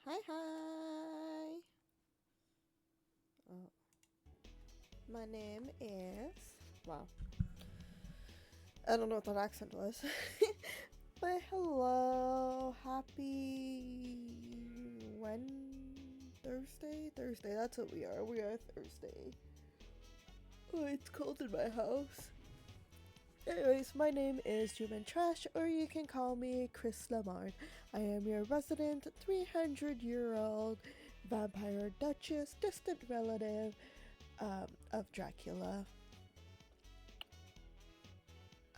Hi, hi. My name is. Wow. I don't know what that accent was. But hello. Happy. When? Thursday? Thursday, that's what we are. We are Thursday. Oh, it's cold in my house. Anyways, my name is Human Trash, or you can call me Chrys LaMort. I am your resident 300-year-old vampire duchess, distant relative of Dracula.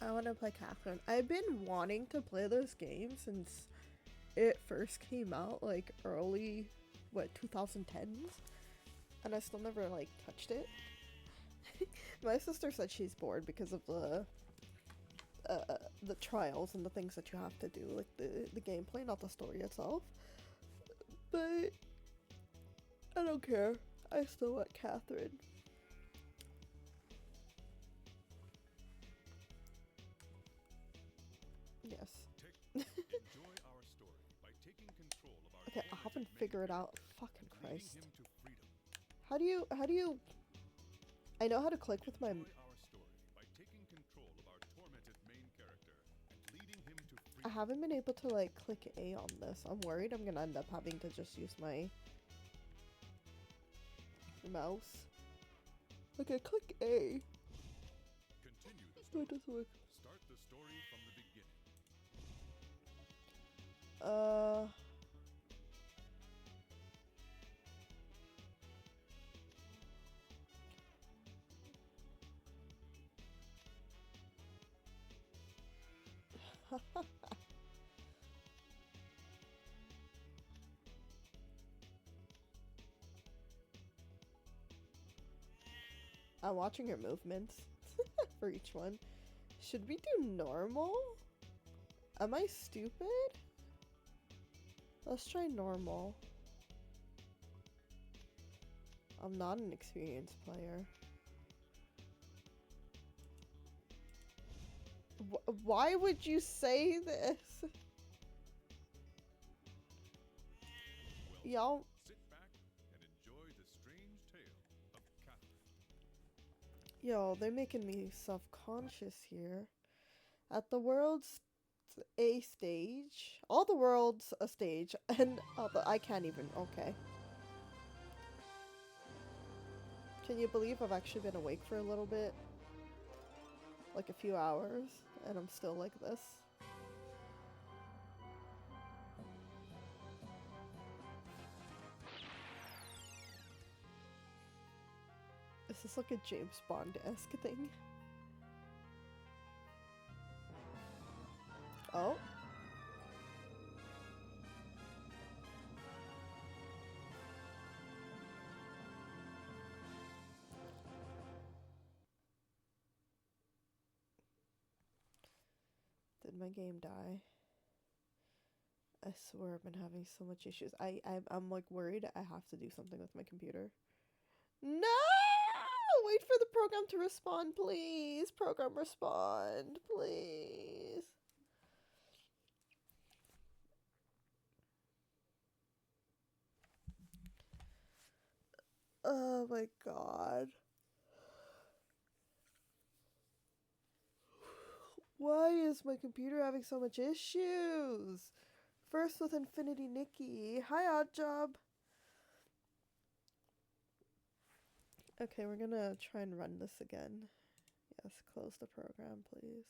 I want to play Catherine. I've been wanting to play this game since it first came out, like early, 2010s, and I still never like touched it. My sister said she's bored because of the trials and the things that you have to do, like the gameplay, not the story itself. But I don't care. I still want Catherine. Yes. Okay, I haven't figured out. Fucking Christ. How do you? I know how to click with my. I haven't been able to like click A on this. I'm worried I'm gonna end up having to just use my mouse. Okay, click A. No, it doesn't work. Start the story from the beginning. I'm watching your movements for each one. Should we do normal? Am I stupid? Let's try normal. I'm not an experienced player. Why would you say this? Y'all. Sit back and enjoy the strange tale of Catherine. Yo, they're making me self-conscious here. At the world's a stage. All the world's a stage. And I can't even. Okay. Can you believe I've actually been awake for a little bit? Like a few hours. And I'm still like this. Is this like a James Bond-esque thing? Oh. Did my game die? I swear I've been having so much issues. I'm like worried I have to do something with my computer. No! Wait for the program to respond, please. Program respond, please. Oh my god. Why is my computer having so much issues? First with Infinity Nikki. Hi, Odd Job. Okay, we're gonna try and run this again. Yes, close the program, please.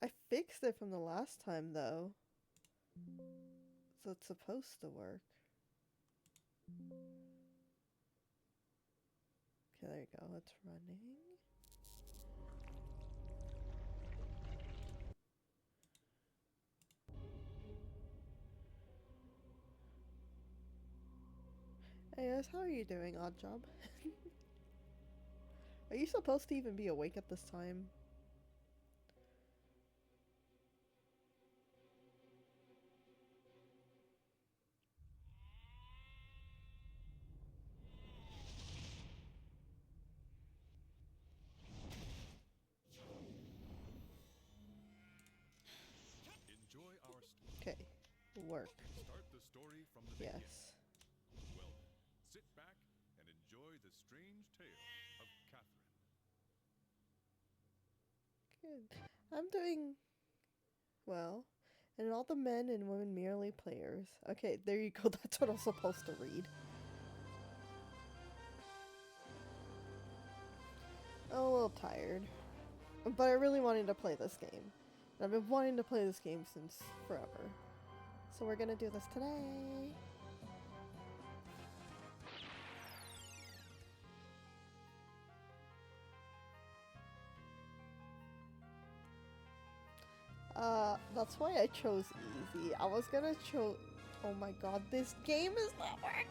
I fixed it from the last time, though. So it's supposed to work. Okay, there you go. It's running. Hey guys, how are you doing, Odd Job? Are you supposed to even be awake at this time? Enjoy our Okay, work. Start the story from the Yes. beginning. Well, sit back and enjoy the strange tale of Catherine. Good. I'm doing well. And all the men and women merely players. Okay, there you go. That's what I'm supposed to read. I'm a little tired. But I really wanted to play this game. I've been wanting to play this game since forever. So we're gonna do this today. That's why I chose easy. I was gonna choose... Oh my god, this game is not working!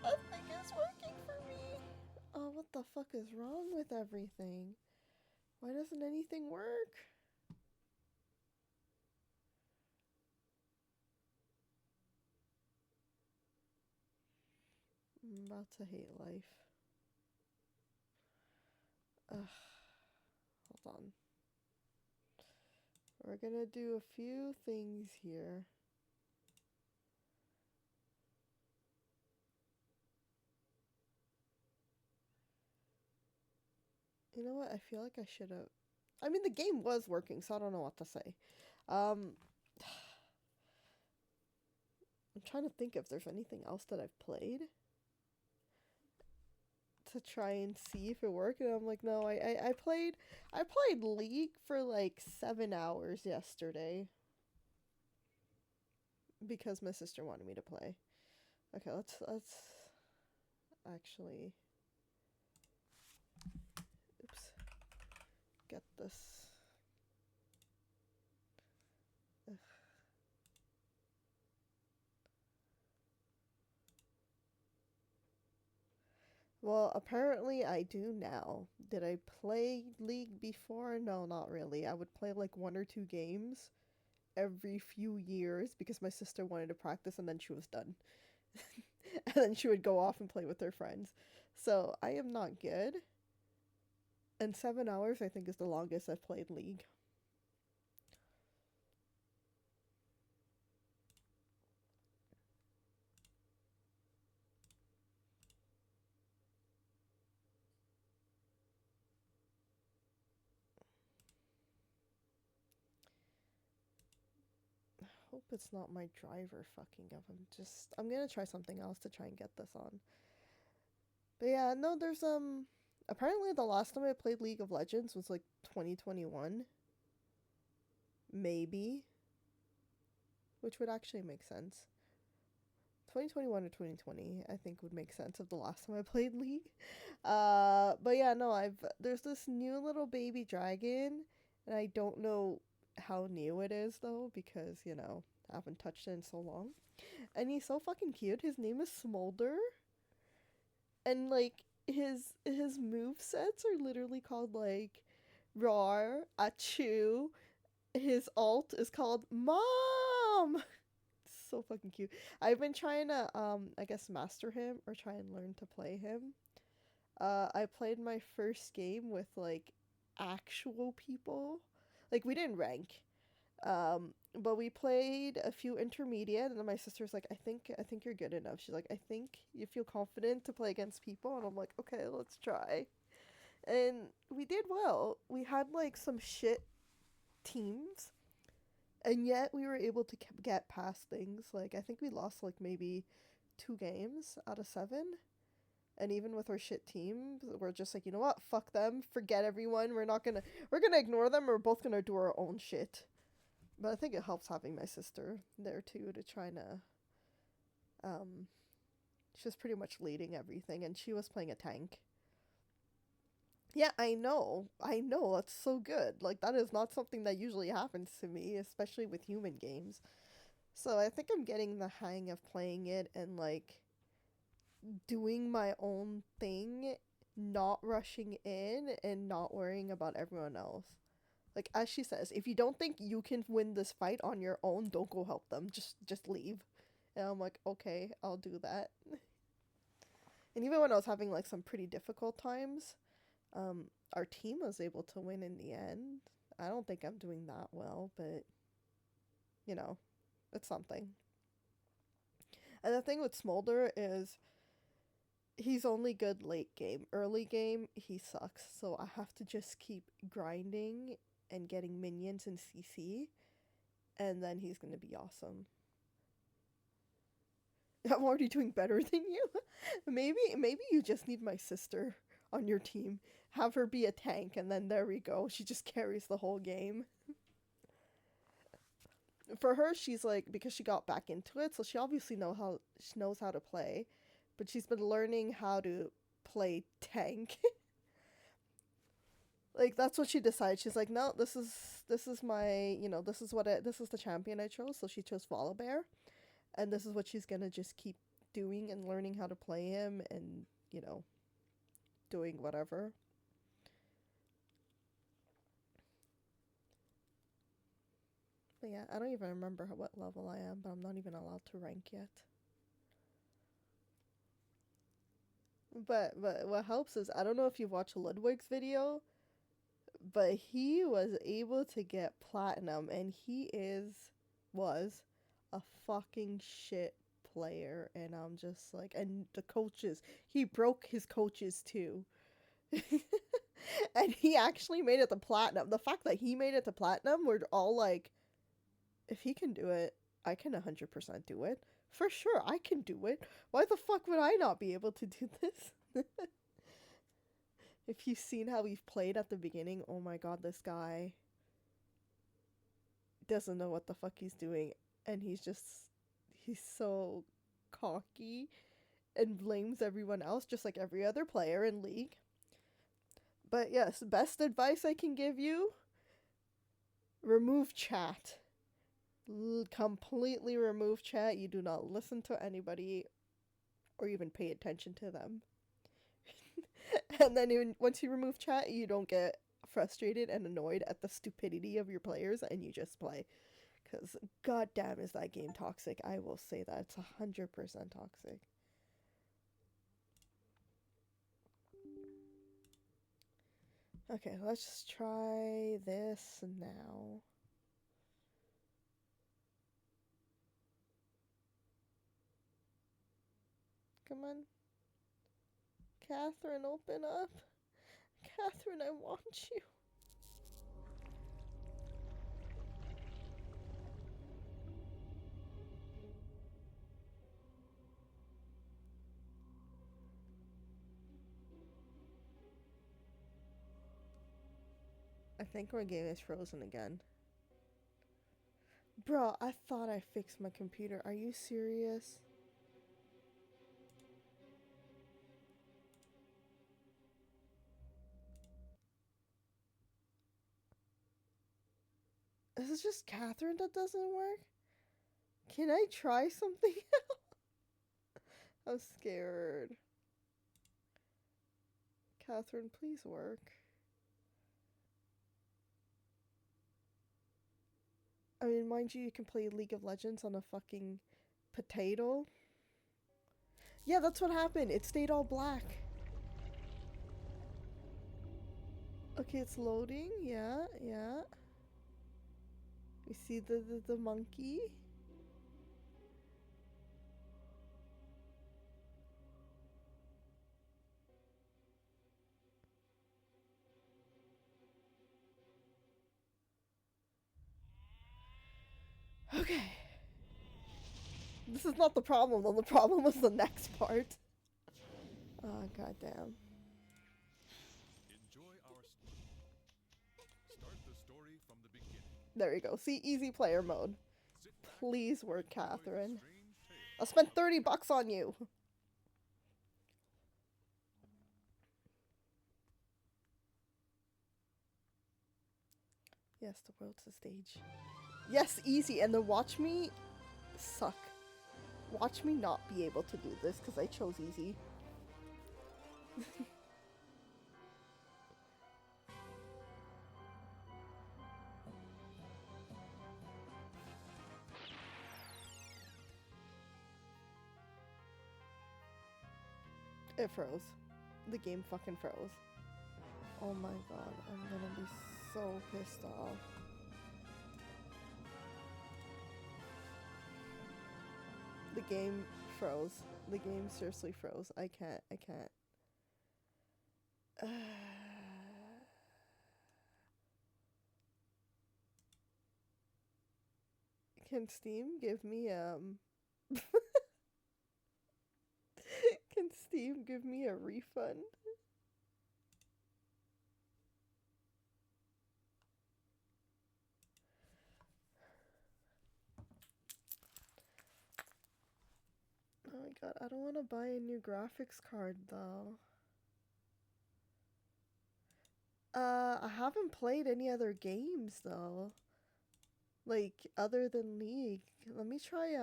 Nothing is working for me! Oh, what the fuck is wrong with everything? Why doesn't anything work? I'm about to hate life. Ugh. Hold on. We're gonna do a few things here. You know what? I feel like I should have... I mean, the game was working, so I don't know what to say. I'm trying to think if there's anything else that I've played to try and see if it worked, and I'm like, no, I played League for like 7 hours yesterday because my sister wanted me to play. Okay, let's actually, oops, get this. Ugh. Well, apparently I do now. Did I play League before? No, not really. I would play like 1 or 2 games every few years because my sister wanted to practice and then she was done. And then she would go off and play with her friends. So I am not good. And 7 hours, I think, is the longest I've played League. Hope it's not my driver fucking up. I'm gonna try something else to try and get this on. But yeah, no, there's apparently the last time I played League of Legends was like 2021. Maybe. Which would actually make sense. 2021 or 2020, I think would make sense of the last time I played League. But yeah, no, there's this new little baby dragon, and I don't know how new it is though, because, you know, I haven't touched it in so long. And he's so fucking cute. His name is Smolder. And like his move sets are literally called like Roar, Achu, his alt is called Mom. It's so fucking cute. I've been trying to I guess master him or try and learn to play him. I played my first game with like actual people. Like we didn't rank. But we played a few intermediate, and then my sister's like, I think you're good enough. She's like, I think you feel confident to play against people, and I'm like, okay, let's try. And we did well. We had like some shit teams, and yet we were able to get past things. Like I think we lost like maybe 2 games out of 7. And even with our shit team, we're just like, you know what? Fuck them. Forget everyone. We're gonna ignore them. We're both gonna do our own shit. But I think it helps having my sister there too to try to she was pretty much leading everything, and she was playing a tank. Yeah, I know. I know. That's so good. Like that is not something that usually happens to me, especially with human games. So I think I'm getting the hang of playing it and like doing my own thing, not rushing in and not worrying about everyone else. Like as she says, if you don't think you can win this fight on your own, don't go help them. Just leave. And I'm like, okay, I'll do that. And even when I was having like some pretty difficult times, our team was able to win in the end. I don't think I'm doing that well, but you know, it's something. And the thing with Smolder is he's only good late game. Early game, he sucks. So I have to just keep grinding and getting minions in CC, and then he's gonna be awesome. I'm already doing better than you. Maybe you just need my sister on your team. Have her be a tank, and then there we go. She just carries the whole game. For her, she's like, because she got back into it, so she knows how to play, but she's been learning how to play tank. Like that's what she decided. She's like, no, this is my, this is the champion I chose. So she chose Volibear, and this is what she's gonna just keep doing and learning how to play him, and doing whatever. But yeah, I don't even remember what level I am, but I'm not even allowed to rank yet. But what helps is I don't know if you've watched Ludwig's video, but he was able to get platinum, and he was a fucking shit player, and I'm just like, and the coaches, he broke his coaches too. And he actually made it to platinum. The fact that he made it to platinum, we're all like, if he can do it, I can 100% do it. For sure, I can do it. Why the fuck would I not be able to do this? If you've seen how we've played at the beginning, oh my god, this guy doesn't know what the fuck he's doing. And he's so cocky and blames everyone else, just like every other player in League. But yes, best advice I can give you, remove chat. Completely remove chat. You do not listen to anybody or even pay attention to them. And then once you remove chat, you don't get frustrated and annoyed at the stupidity of your players, and you just play. Because goddamn is that game toxic. I will say that. It's 100% toxic. Okay, let's just try this now. Come on. Catherine, open up. Catherine, I want you. I think our game is frozen again. Bro, I thought I fixed my computer. Are you serious? Is it just Catherine that doesn't work? Can I try something else? I'm scared. Catherine, please work. I mean, mind you, you can play League of Legends on a fucking potato. Yeah, that's what happened. It stayed all black. Okay, it's loading. Yeah, yeah. We see the monkey. Okay. This is not the problem, though. The problem was the next part. Oh, goddamn. Enjoy our story. Start the story from the beginning. There we go. See, easy player mode. Sit back Please and work, enjoy the Catherine. strange tale I'll spend of 30 bucks on you. Yes, the world's a stage. Yes, easy. And then watch me suck. Watch me not be able to do this because I chose easy. It froze. The game fucking froze. Oh my god, I'm gonna be so pissed off. The game froze. The game seriously froze. I can't. Can Steam give me Can Steam give me a refund? Oh my god, I don't want to buy a new graphics card though. I haven't played any other games though. Like other than League. Let me try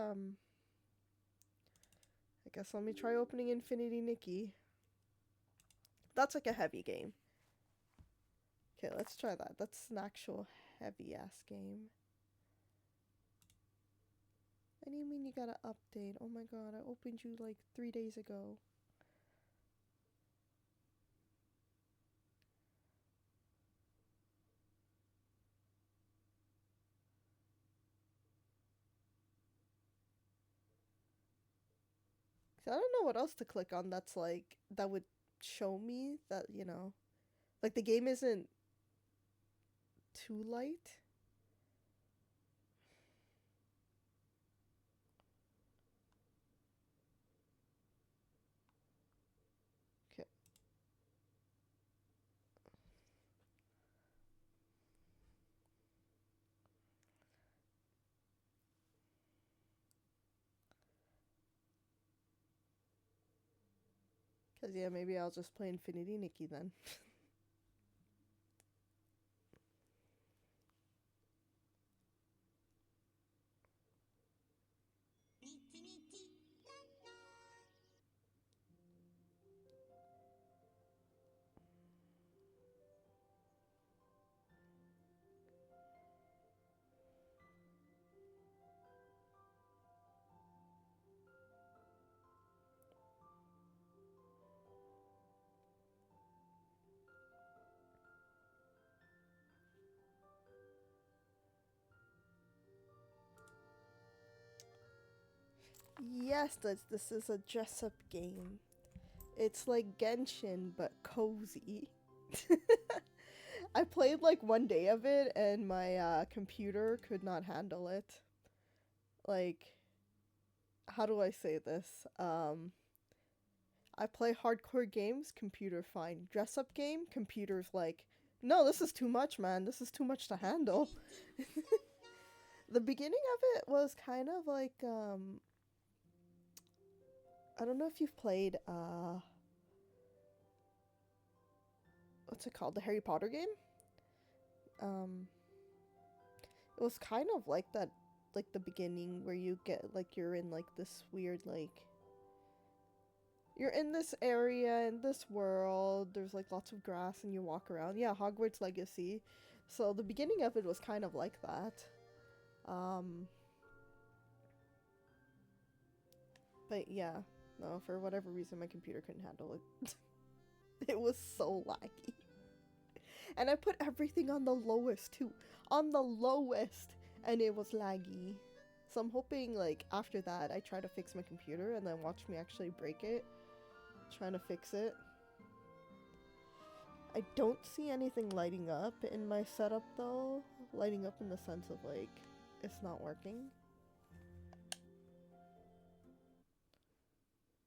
I guess let me try opening Infinity Nikki. That's like a heavy game. Okay, let's try that. That's an actual heavy ass game. What do you mean you gotta update? Oh my god, I opened you like 3 days ago. I don't know what else to click on that's like, that would show me that, you know, like the game isn't too light. Okay. Cause yeah, maybe I'll just play Infinity Nikki then. Yes, this is a dress up game. It's like Genshin, but cozy. I played like 1 day of it and my computer could not handle it. Like, how do I say this? I play hardcore games, computer fine. Dress up game, computer's like, no, this is too much, man. This is too much to handle. The beginning of it was kind of like, I don't know if you've played, what's it called? The Harry Potter game? Um, it was kind of like that, like the beginning where you get, like, you're in, like, this weird, like, you're in this area, in this world, there's, like, lots of grass and you walk around. Yeah, Hogwarts Legacy. So the beginning of it was kind of like that. Um, but yeah, no, for whatever reason, my computer couldn't handle it. It was so laggy. And I put everything on the lowest too. On the lowest! And it was laggy. So I'm hoping, like, after that, I try to fix my computer and then watch me actually break it. Trying to fix it. I don't see anything lighting up in my setup though. Lighting up in the sense of, like, it's not working.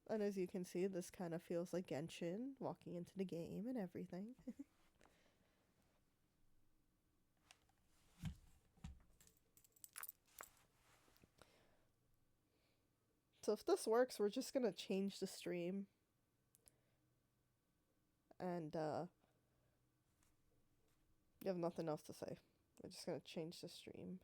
And as you can see, this kind of feels like Genshin, walking into the game and everything. So if this works, we're just gonna change the stream. And, you have nothing else to say. We're just gonna change the stream.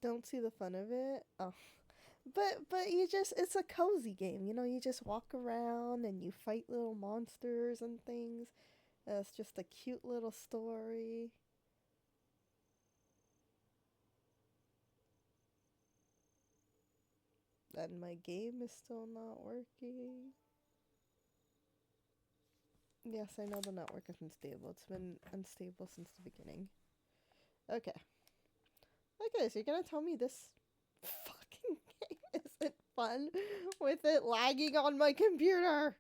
Don't see the fun of it? Oh. But you just, it's a cozy game, you know, you just walk around and you fight little monsters and things. It's just a cute little story. And my game is still not working. Yes, I know the network is unstable. It's been unstable since the beginning. Okay. Okay, so you're gonna tell me this fucking game isn't fun with it lagging on my computer?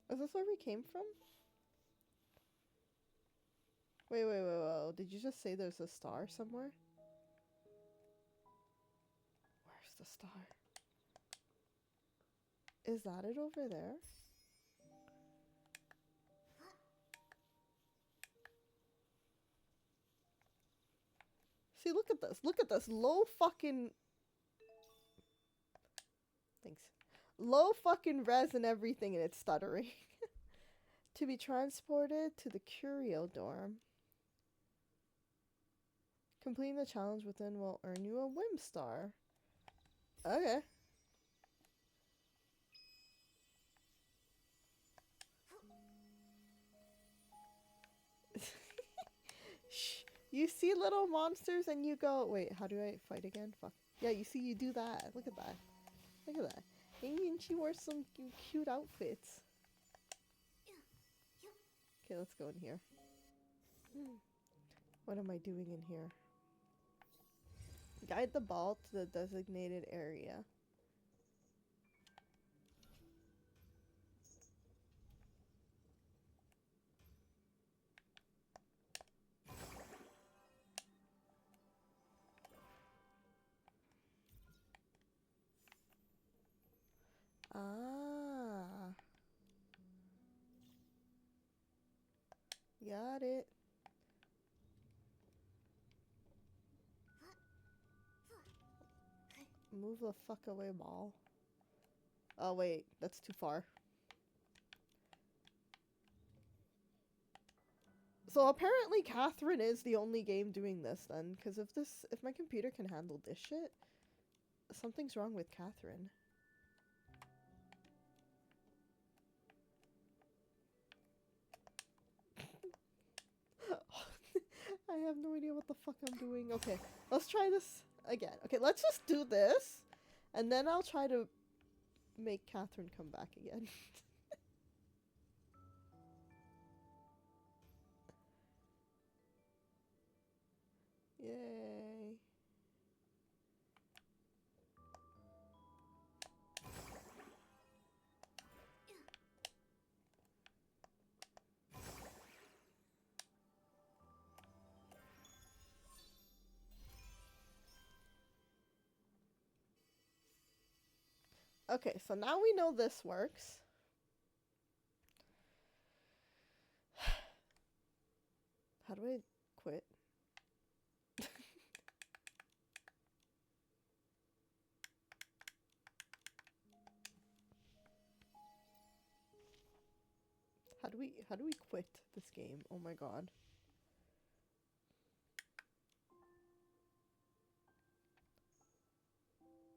Is this where we came from? Wait. Did you just say there's a star somewhere? Where's the star? Is that it over there? See, look at this. Look at this. Low fucking... Thanks. Low fucking res and everything, and it's stuttering. To be transported to the Curio dorm. Completing the challenge within will earn you a Whim Star. Okay. Shh. You see little monsters and you go, wait, how do I fight again? Fuck. Yeah, you see, you do that. Look at that. Look at that. And she wears some cute outfits. Okay, let's go in here. What am I doing in here? Guide the ball to the designated area. Ah. Got it. Move the fuck away, ball. Oh, wait. That's too far. So apparently Catherine is the only game doing this then. Because if my computer can handle this shit, something's wrong with Catherine. I have no idea what the fuck I'm doing. Okay, let's try this again. Okay, let's just do this. And then I'll try to make Catherine come back again. Yay. Okay, so now we know this works. How do I quit? do we quit this game? Oh my god.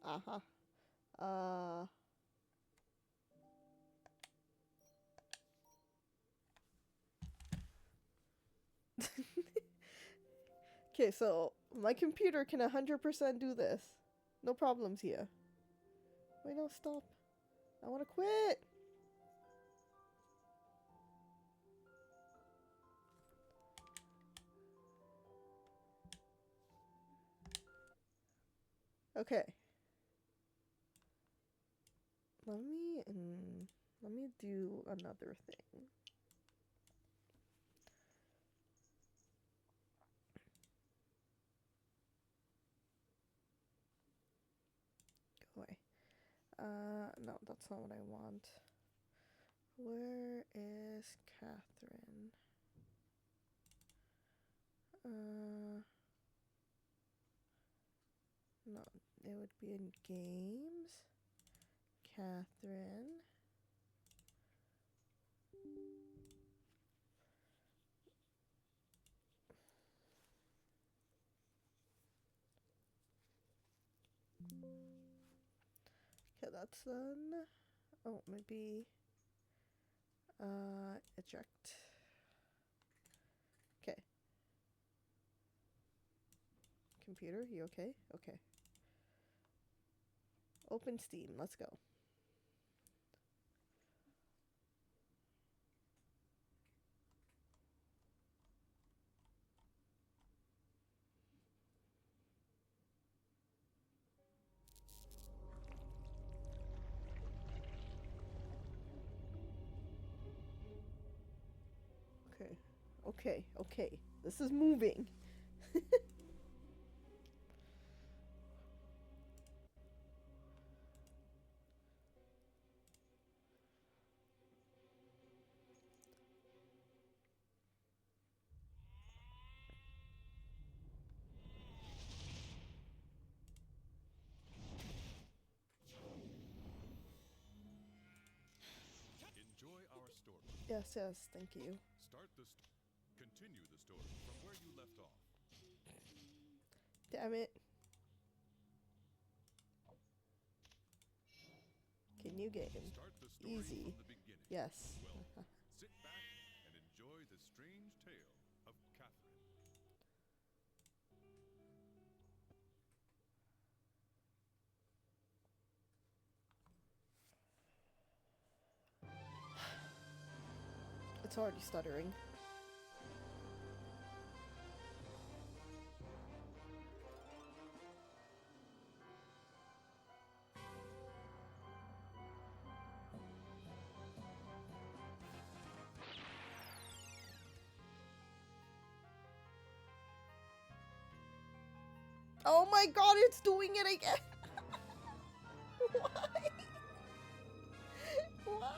Aha. Okay, so my computer can 100% do this. No problems here. Wait, no, stop. I want to quit. Okay. Let me do another thing. Go away. No, that's not what I want. Where is Catherine? No, it would be in games. Catherine. Okay, that's done. Oh, maybe eject. Okay. Computer, you okay? Okay. Open Steam, let's go. Okay. Okay, okay. This is moving. Enjoy our story. Yes, yes, thank you. Continue the story from where you left off. Damn it. Can you game? Start the story Easy. from the beginning. Yes. Well, sit back and enjoy the strange tale of Catherine. It's already stuttering. Oh my god, it's doing it again! Why? Why?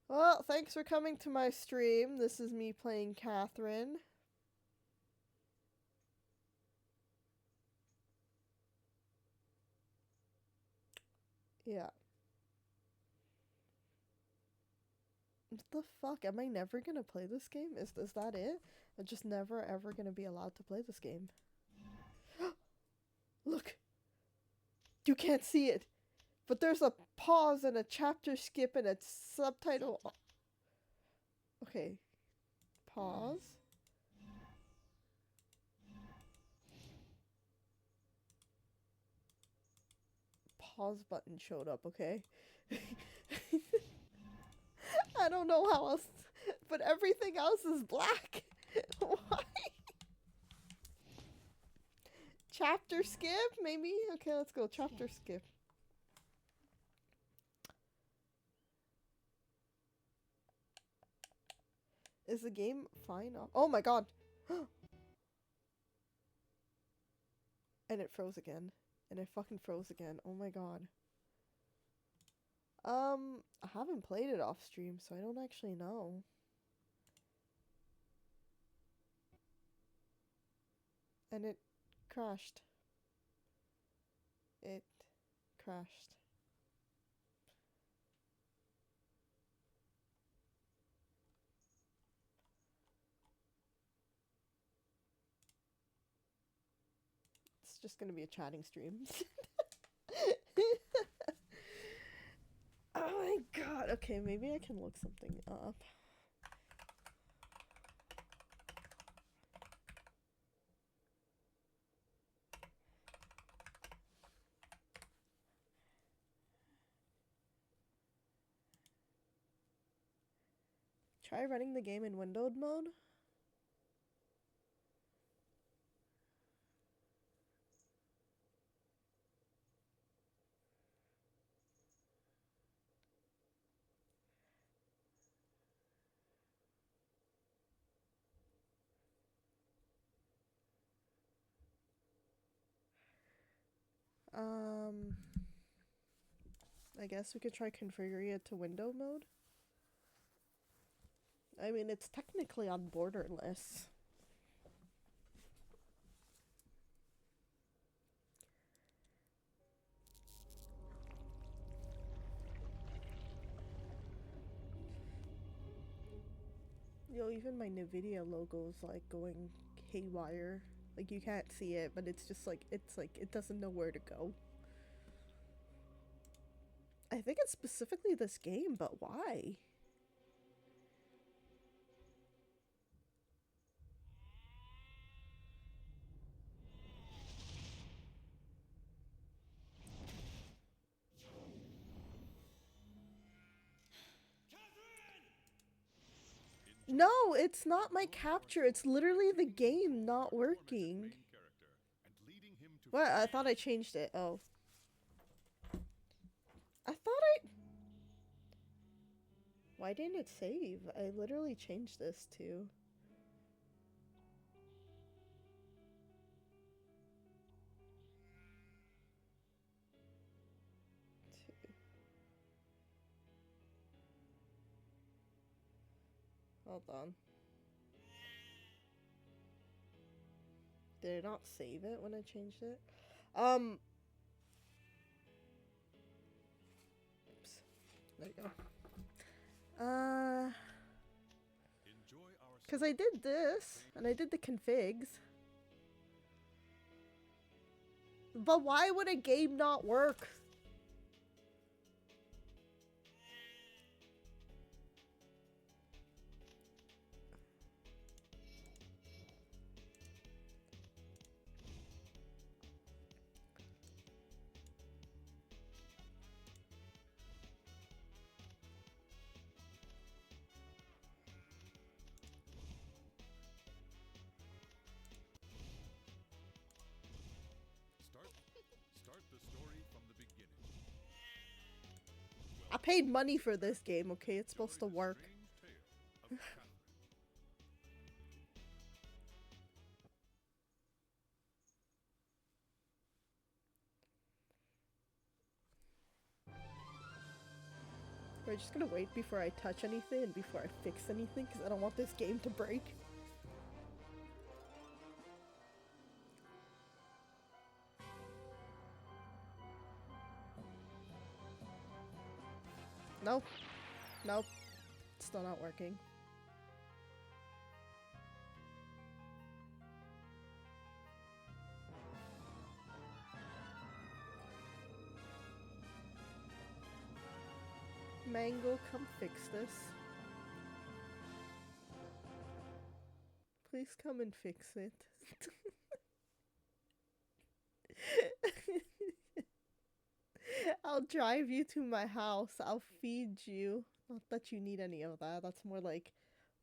Well, thanks for coming to my stream. This is me playing Catherine. Yeah. What the fuck? Am I never gonna play this game? Is that it? I'm just never ever gonna be allowed to play this game. Look! You can't see it! But there's a pause and a chapter skip and a subtitle. Okay. Pause. Pause button showed up, okay? I don't know how else, but everything else is black. Why? Chapter skip, maybe? Okay, let's go. Chapter skip. Is the game fine? Oh my god. And it froze again. And it fucking froze again. Oh my god. I haven't played it off stream, so I don't actually know. And it crashed. It crashed. It's just gonna be a chatting stream. Oh my god. Okay, maybe I can look something up. Try running the game in windowed mode. I guess we could try configuring it to window mode. I mean, it's technically on borderless. Yo, even my NVIDIA logo's like going haywire. Like you can't see it, but it's just like it doesn't know where to go. I think it's specifically this game, but why? No, it's not my capture. It's literally the game not working. What? I thought I changed it. Oh. I thought I... Why didn't it save? I literally changed this too. Hold on. Did it not save it when I changed it? Oops. There you go. Because I did this, and I did the configs. But why would a game not work? Start the story from the beginning. I paid money for this game, okay? It's supposed to work. We're just gonna wait before I touch anything and before I fix anything, because I don't want this game to break. Nope. Nope. Still not working. Mango, come fix this. Please come and fix it. I'll drive you to my house. I'll feed you. Not that you need any of that. That's more like...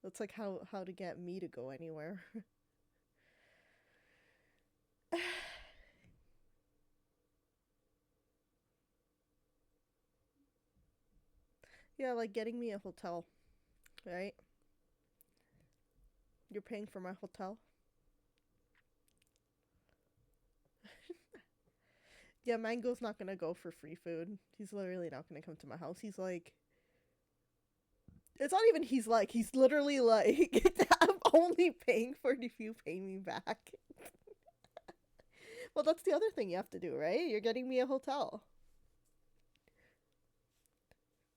That's like how to get me to go anywhere. Yeah, like getting me a hotel. Right? You're paying for my hotel? Yeah, Mango's not gonna go for free food. He's literally not gonna come to my house. He's like, it's not even he's literally like, I'm only paying for it if you pay me back. Well, that's the other thing you have to do, right? You're getting me a hotel.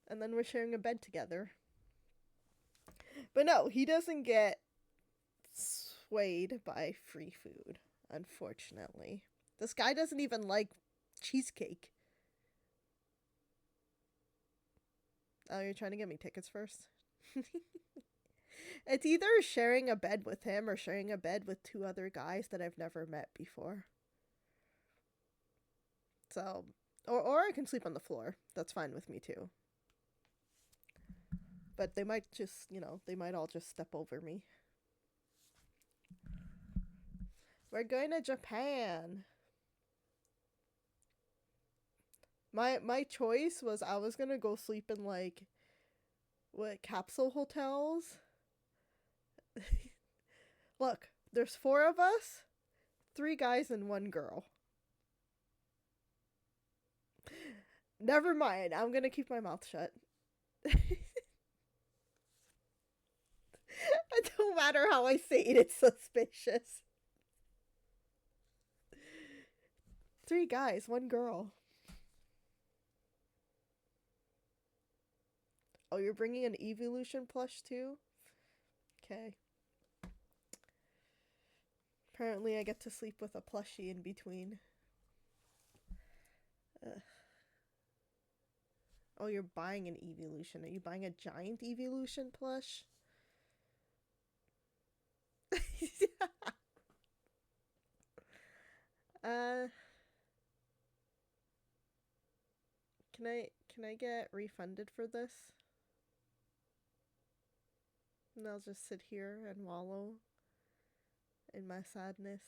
And then we're sharing a bed together. But no, he doesn't get swayed by free food, unfortunately. This guy doesn't even like cheesecake. Oh, you're trying to get me tickets first? It's either sharing a bed with him or sharing a bed with two other guys that I've never met before. So, or I can sleep on the floor. That's fine with me too. But they might just, they might all just step over me. We're going to Japan. My choice was I was gonna go sleep in like what capsule hotels. Look, there's 4 of us, 3 guys and 1 girl. Never mind, I'm gonna keep my mouth shut. It don't matter how I say it, it's suspicious. 3 guys, 1 girl. Oh, you're bringing an evolution plush too? Okay. Apparently I get to sleep with a plushie in between. Ugh. Oh, you're buying an evolution. Are you buying a giant evolution plush? uh can I get refunded for this? And I'll just sit here and wallow in my sadness.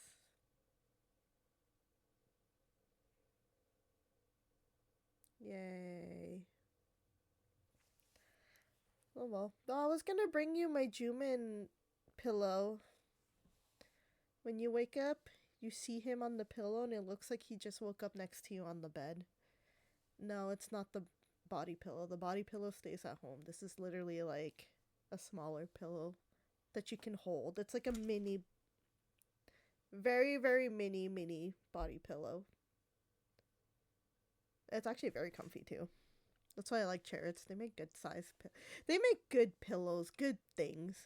Yay. Oh well. Oh, I was gonna bring you my Jumin pillow. When you wake up, you see him on the pillow and it looks like he just woke up next to you on the bed. No, it's not the body pillow. The body pillow stays at home. This is literally like a smaller pillow that you can hold. It's like a mini, very, very mini body pillow. It's actually very comfy too. That's why I like Chariots. They make good size. They make good pillows, good things.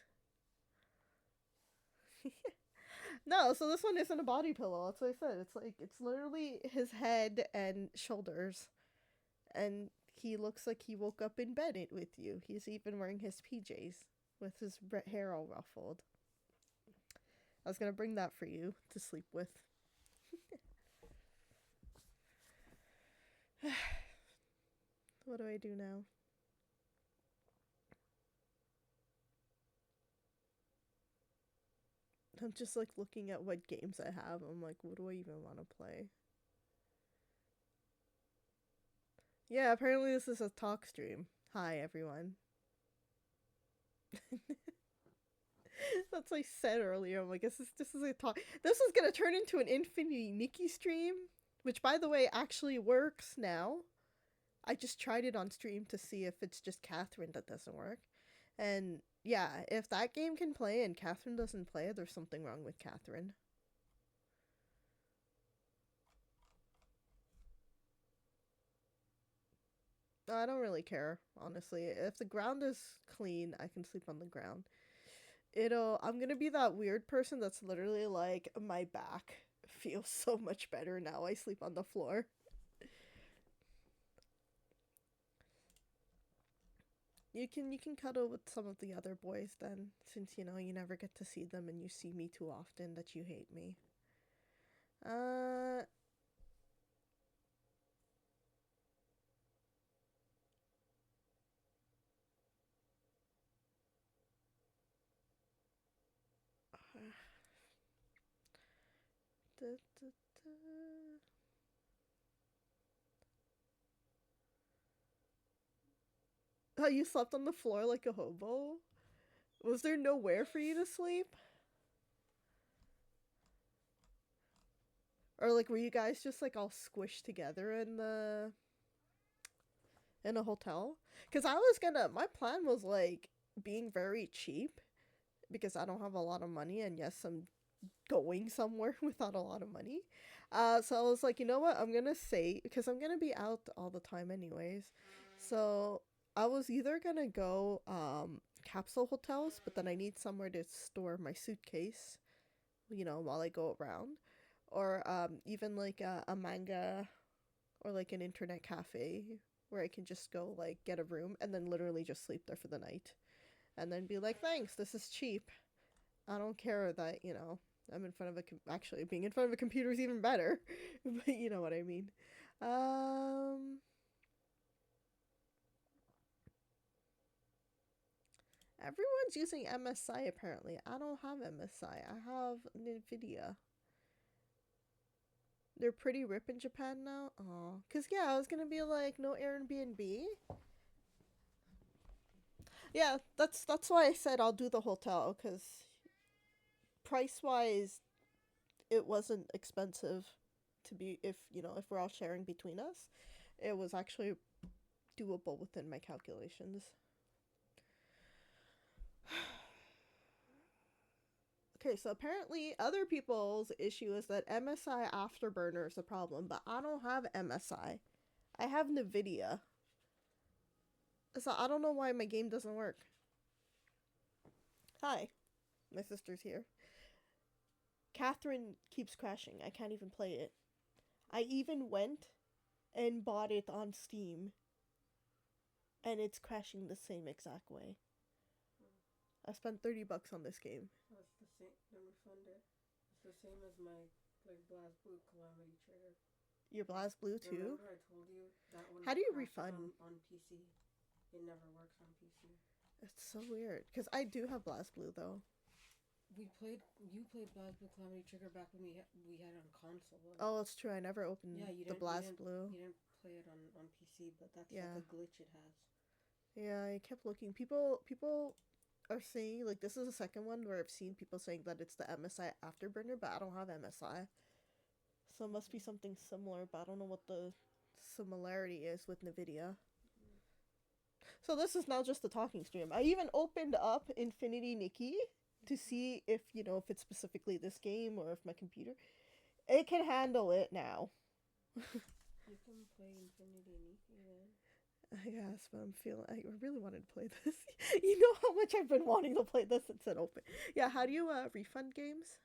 No, so this one isn't a body pillow. That's what I said. It's literally his head and shoulders, and he looks like he woke up in bed with you. He's even wearing his PJs with his hair all ruffled. I was gonna bring that for you to sleep with. What do I do now? I'm just like looking at what games I have. I'm like, what do I even want to play? Yeah, apparently this is a talk stream. Hi, everyone. That's what I said earlier. I'm like, this is a talk. This is gonna turn into an Infinity Nikki stream, which, by the way, actually works now. I just tried it on stream to see if it's just Catherine that doesn't work. And yeah, if that game can play and Catherine doesn't play, there's something wrong with Catherine. I don't really care, honestly. If the ground is clean, I can sleep on the ground. I'm gonna be that weird person that's literally like, my back feels so much better now I sleep on the floor. You can cuddle with some of the other boys then, since you never get to see them and you see me too often that you hate me. Uh da, da, da. Oh, you slept on the floor like a hobo? Was there nowhere for you to sleep? Or like were you guys just like all squished together in a hotel? Cuz I was going to my plan was like being very cheap because I don't have a lot of money and yes, I'm going somewhere without a lot of money. So I was like, you know what? I'm going to say because I'm going to be out all the time anyways. So I was either going to go capsule hotels, but then I need somewhere to store my suitcase, while I go around, or even like a manga or like an internet cafe where I can just go like get a room and then literally just sleep there for the night and then be like, thanks, this is cheap. I don't care that, I'm in front of actually being in front of a computer is even better, but you know what I mean. Um, Everyone's using MSI apparently. I don't have MSI. I have Nvidia. They're pretty rip in Japan now. Oh, cause yeah, I was gonna be like no Airbnb. Yeah, that's why I said I'll do the hotel, cause price wise, it wasn't expensive to be if we're all sharing between us. It was actually doable within my calculations. Okay, so apparently other people's issue is that MSI Afterburner is a problem, but I don't have MSI. I have Nvidia. So I don't know why my game doesn't work. Hi, my sister's here. Catherine keeps crashing. I can't even play it. I even went and bought it on Steam, and it's crashing the same exact way. I spent $30 on this game. That's the same. Never found it. It's the same as my like BlazBlue Calamity Trigger. Your BlazBlue too? Remember I told you that one. How do you refund on PC? It never works on PC. It's so weird because I do have BlazBlue though. You played BlazBlue Calamity Trigger back when we had it on console. Oh, that's true. I never opened the BlazBlue. You didn't play it on PC, but that's like a glitch it has. Yeah, I kept looking. People are saying like this is the second one where I've seen people saying that it's the MSI Afterburner, but I don't have MSI. So it must be something similar, but I don't know what the similarity is with Nvidia. So this is now just a talking stream. I even opened up Infinity Nikki to see if if it's specifically this game or if my computer it can handle it now. You can play Infinity Nikki then. I guess, but I really wanted to play this. You know how much I've been wanting to play this since it opened. Yeah, how do you refund games?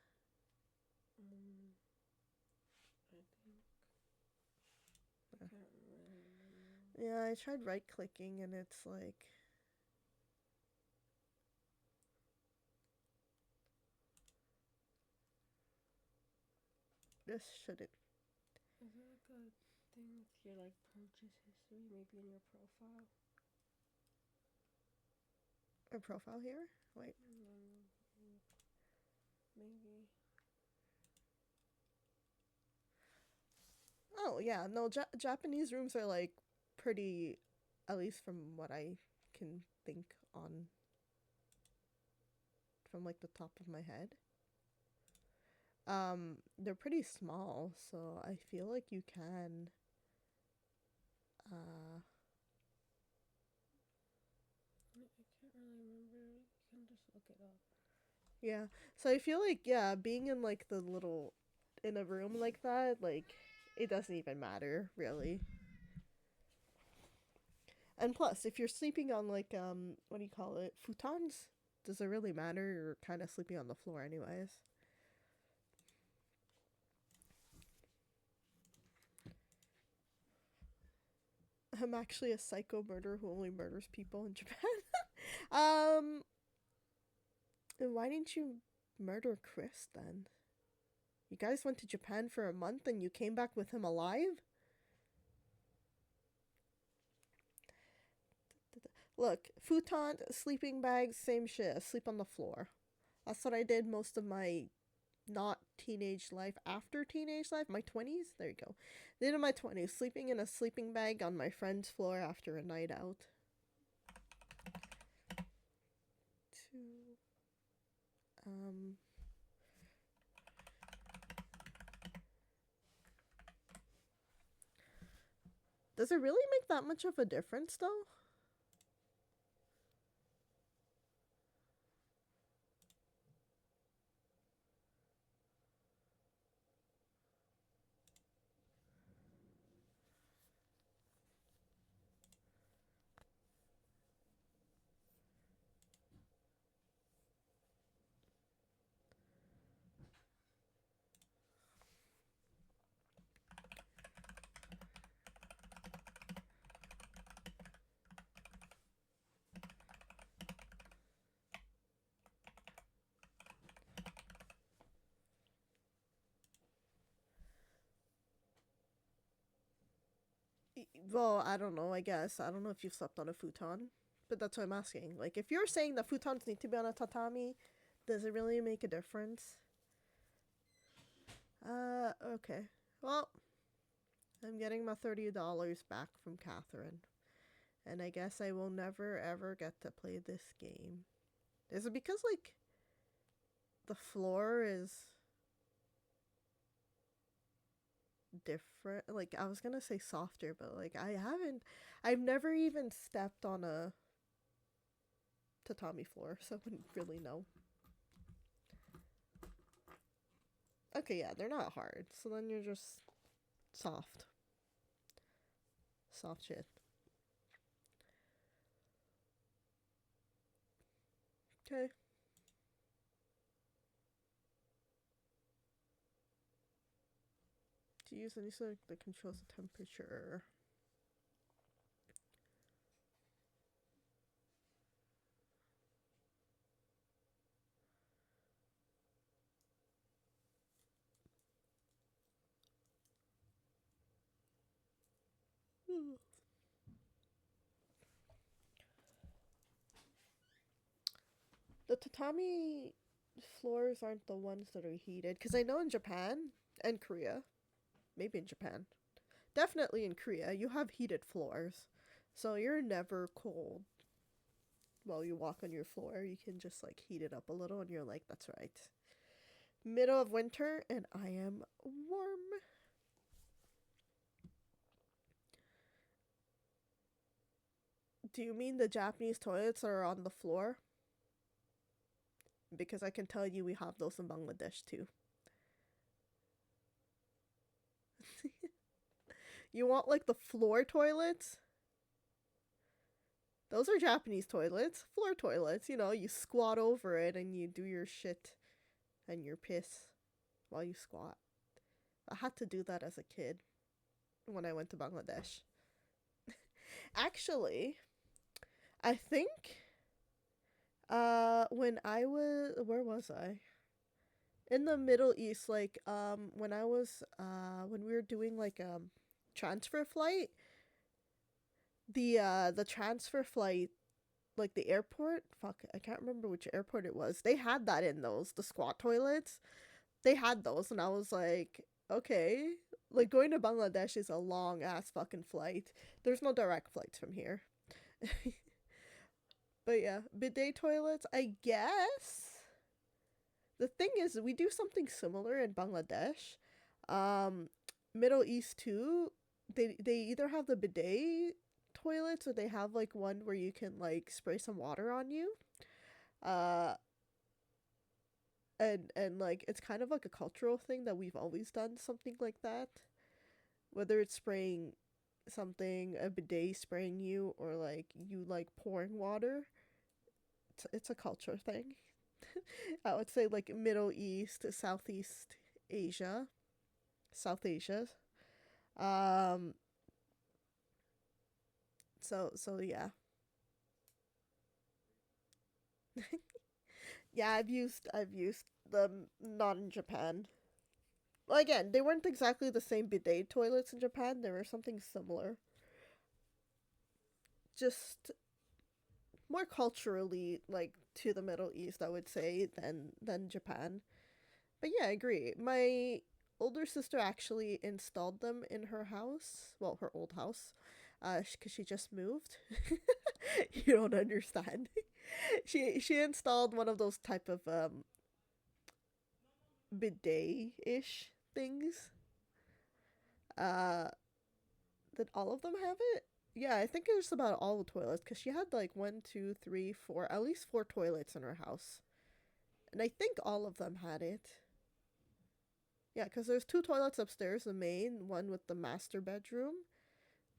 I can't really remember. Yeah, I tried right clicking and it's like this shouldn't. Is there like a thing with your like purchase history, maybe in your profile? A profile here? Wait. Maybe. Oh yeah, no. Japanese rooms are like pretty, at least from what I can think on. From like the top of my head. They're pretty small, so I feel like you can. I can't really remember. You can just look it up. Yeah, so I feel like being in like the little, in a room like that, like it doesn't even matter really. And plus, if you're sleeping on like what do you call it, futons, does it really matter? You're kind of sleeping on the floor anyways. I'm actually a psycho murderer who only murders people in Japan. And why didn't you murder Chrys then? You guys went to Japan for a month and you came back with him alive? Look, futon, sleeping bags, same shit. Sleep on the floor. That's what I did most of my not teenage life, after teenage life, my 20s. There you go. Did in my 20s, sleeping in a sleeping bag on my friend's floor after a night out. Does it really make that much of a difference, though? Well, I don't know, I guess. I don't know if you've slept on a futon, but that's what I'm asking. Like, if you're saying that futons need to be on a tatami, does it really make a difference? Okay. Well, I'm getting my $30 back from Catherine. And I guess I will never ever get to play this game. Is it because, like, the floor is different? Like, I was gonna say softer, but, like, I've never even stepped on a tatami floor, so I wouldn't really know. Okay, yeah, they're not hard, so then you're just soft. Soft shit. Okay. To use any sort that controls the temperature. The tatami floors aren't the ones that are heated, because I know in Japan and Korea, maybe in Japan, definitely in Korea, you have heated floors. So you're never cold while you walk on your floor. You can just like heat it up a little and you're like, that's right. Middle of winter and I am warm. Do you mean the Japanese toilets are on the floor? Because I can tell you we have those in Bangladesh too. You want like the floor toilets? Those are Japanese toilets. Floor toilets, you know, you squat over it and you do your shit and your piss while you squat. I had to do that as a kid when I went to Bangladesh. Actually, I think when I was where was I? In the Middle East, like when I was when we were doing like transfer flight, the transfer flight, like the airport, fuck, I can't remember which airport it was. They had that in those, the squat toilets. They had those and I was like, okay, like going to Bangladesh is a long ass fucking flight. There's no direct flights from here. But yeah, bidet toilets, I guess. The thing is, we do something similar in Bangladesh. Um, Middle East too. They either have the bidet toilets or they have like one where you can like spray some water on you. Uh, and like it's kind of like a cultural thing that we've always done something like that. Whether it's spraying something, a bidet spraying you, or like you like pouring water. It's a culture thing. I would say like Middle East, Southeast Asia, South Asia. Um. So yeah, yeah. I've used them not in Japan. Well, again, they weren't exactly the same bidet toilets in Japan. They were something similar. Just more culturally like to the Middle East, I would say, than Japan. But yeah, I agree. My older sister actually installed them in her house. Well, her old house, because she just moved. You don't understand. She installed one of those type of bidet ish things. Uh, Did all of them have it? Yeah, I think it was about all the toilets because she had like one, two, three, four, at least four toilets in her house. And I think all of them had it. Yeah, because there's two toilets upstairs, the main one with the master bedroom.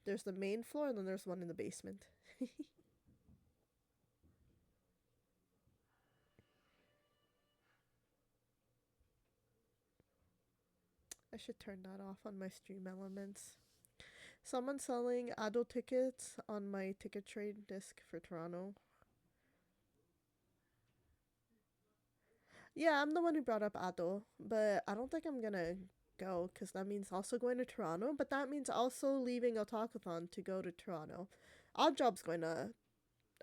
There's the main floor, and then there's one in the basement. I should turn that off on my stream elements. Someone selling adult tickets on my ticket trade disc for Toronto. Yeah, I'm the one who brought up Ado, but I don't think I'm gonna go because that means also going to Toronto, but that means also leaving Otakuthon to go to Toronto. Oddjob's going to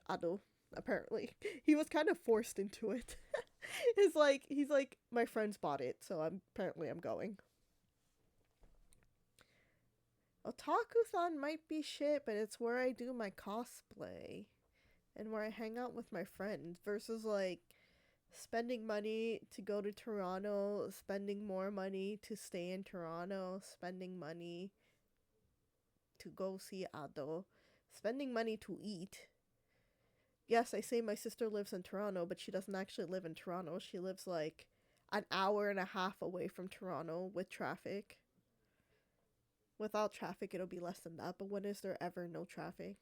Ado, apparently. He was kind of forced into it. He's like my friends bought it, so I'm going. Otakuthon might be shit, but it's where I do my cosplay and where I hang out with my friends versus like spending money to go to Toronto, spending more money to stay in Toronto, spending money to go see Ado, spending money to eat. Yes, I say my sister lives in Toronto, but she doesn't actually live in Toronto. She lives like an hour and a half away from Toronto with traffic. Without traffic, it'll be less than that, but when is there ever no traffic?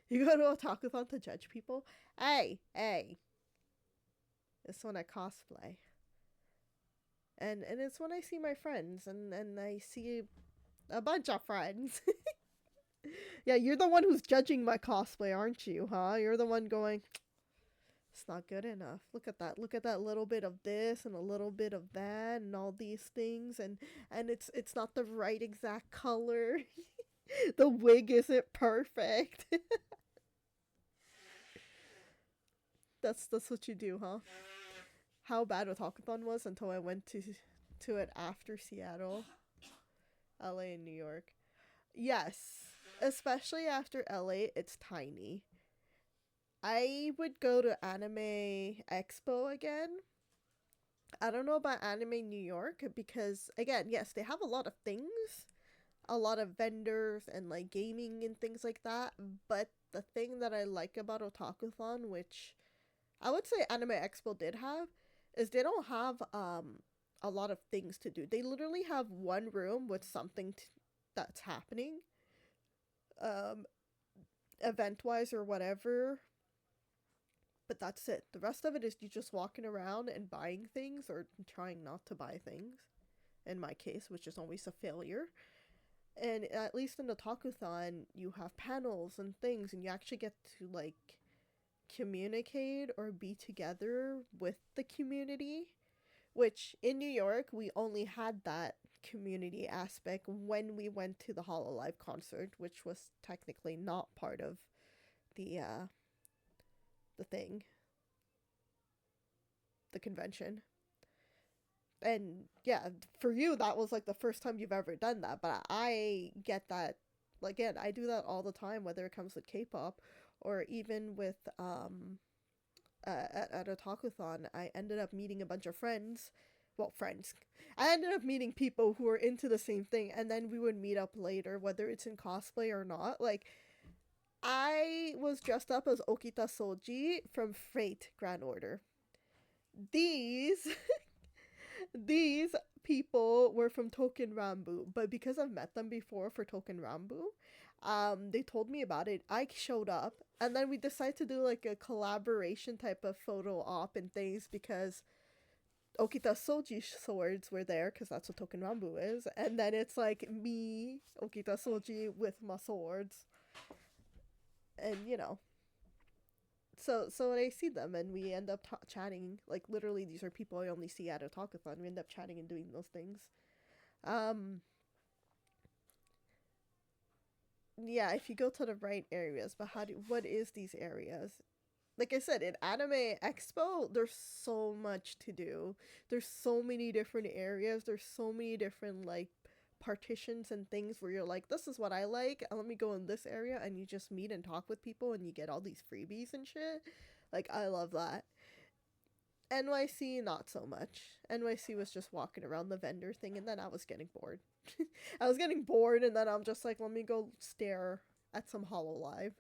You go to Otakuthon to judge people? Hey. It's when I cosplay. And it's when I see my friends and I see a bunch of friends. Yeah, you're the one who's judging my cosplay, aren't you, huh? You're the one going, it's not good enough. Look at that. Look at that little bit of this and a little bit of that and all these things and it's not the right exact color. The wig isn't perfect. That's what you do, huh? How bad Otakuthon was until I went to it after Seattle, LA, and New York. Yes, especially after LA, it's tiny. I would go to Anime Expo again. I don't know about Anime New York because, again, yes, they have a lot of things, a lot of vendors and like gaming and things like that. But the thing that I like about Otakuthon, which I would say Anime Expo did have, is they don't have a lot of things to do. They literally have one room with something that's happening, um, event wise or whatever. But that's it. The rest of it is you just walking around and buying things or trying not to buy things. In my case, which is always a failure. And at least in the Takuthon, you have panels and things, and you actually get to like communicate or be together with the community. Which in New York, we only had that community aspect when we went to the Hololive concert, which was technically not part of the thing, the convention. And yeah, for you that was like the first time you've ever done that, but I get that. Again, I do that all the time, whether it comes with K-pop or even with at a talkathon. I ended up meeting a bunch of friends. Well, friends. I ended up meeting people who were into the same thing, and then we would meet up later, whether it's in cosplay or not. Like, I was dressed up as Okita Soji from Fate Grand Order. These these people were from Token Rambu, but because I've met them before for Token Rambu, they told me about it. I showed up, and then we decided to do like a collaboration type of photo op and things because Okita Soji swords were there because that's what Token Rambu is, and then it's like me, Okita Soji, with my swords, and So when I see them and we end up chatting, like literally these are people I only see at a talkathon. We end up chatting and doing those things. Um, yeah, if you go to the right areas, but what is these areas? Like I said, in Anime Expo, there's so much to do. There's so many different areas. There's so many different like partitions and things where you're like, this is what I like, and let me go in this area, and you just meet and talk with people and you get all these freebies and shit. Like, I love that. NYC, not so much. NYC was just walking around the vendor thing, and then I was getting bored. I was getting bored, and then I'm just like, let me go stare at some Hololive.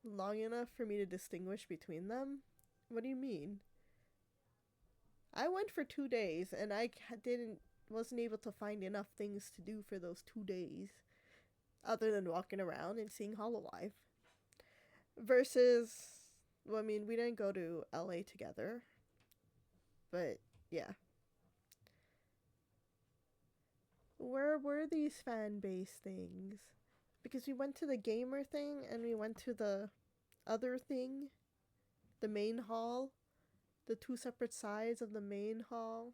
Long enough for me to distinguish between them? What do you mean? I went for 2 days, and I wasn't able to find enough things to do for those 2 days, other than walking around and seeing Hololive. Versus, well, I mean, we didn't go to LA together, but yeah. Where were these fan base things? Because we went to the gamer thing and we went to the other thing, the main hall, the two separate sides of the main hall.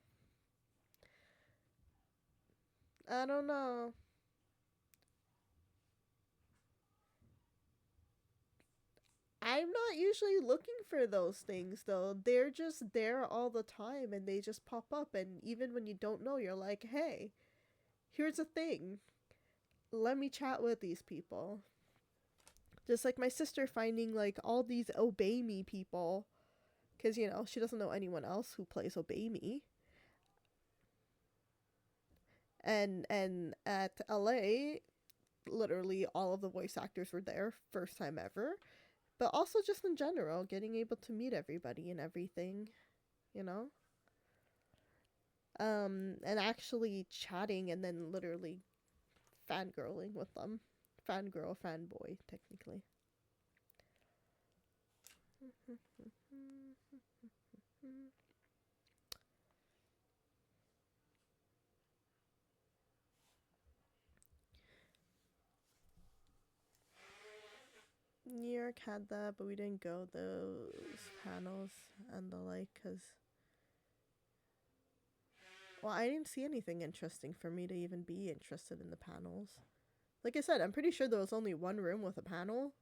I don't know. I'm not usually looking for those things though. They're just there all the time and they just pop up, and even when you don't know, you're like, hey, here's a thing. Let me chat with these people. Just like my sister finding like all these Obey Me people, because you know she doesn't know anyone else who plays Obey Me. And at LA, literally all of the voice actors were there, first time ever. But also just in general, getting able to meet everybody and everything, you know? And actually chatting and then literally fangirling with them. Fangirl, fanboy, technically. New York had that, but we didn't go those panels and the like, because, well, I didn't see anything interesting for me to even be interested in the panels. Like I said, I'm pretty sure there was only one room with a panel,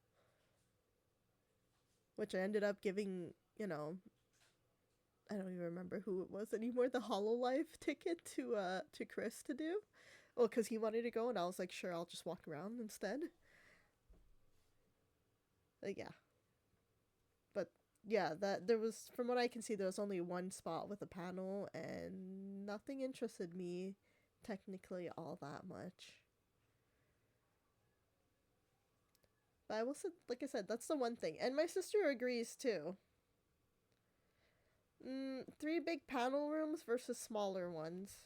which I ended up giving, you know, I don't even remember who it was anymore, the Hololive ticket to Chrys to do. Well, because he wanted to go, and I was like, sure, I'll just walk around instead. Yeah. But yeah, that there was, from what I can see, there was only one spot with a panel, and nothing interested me technically all that much. But I will say, like I said, that's the one thing, and my sister agrees too. 3 big panel rooms versus smaller ones.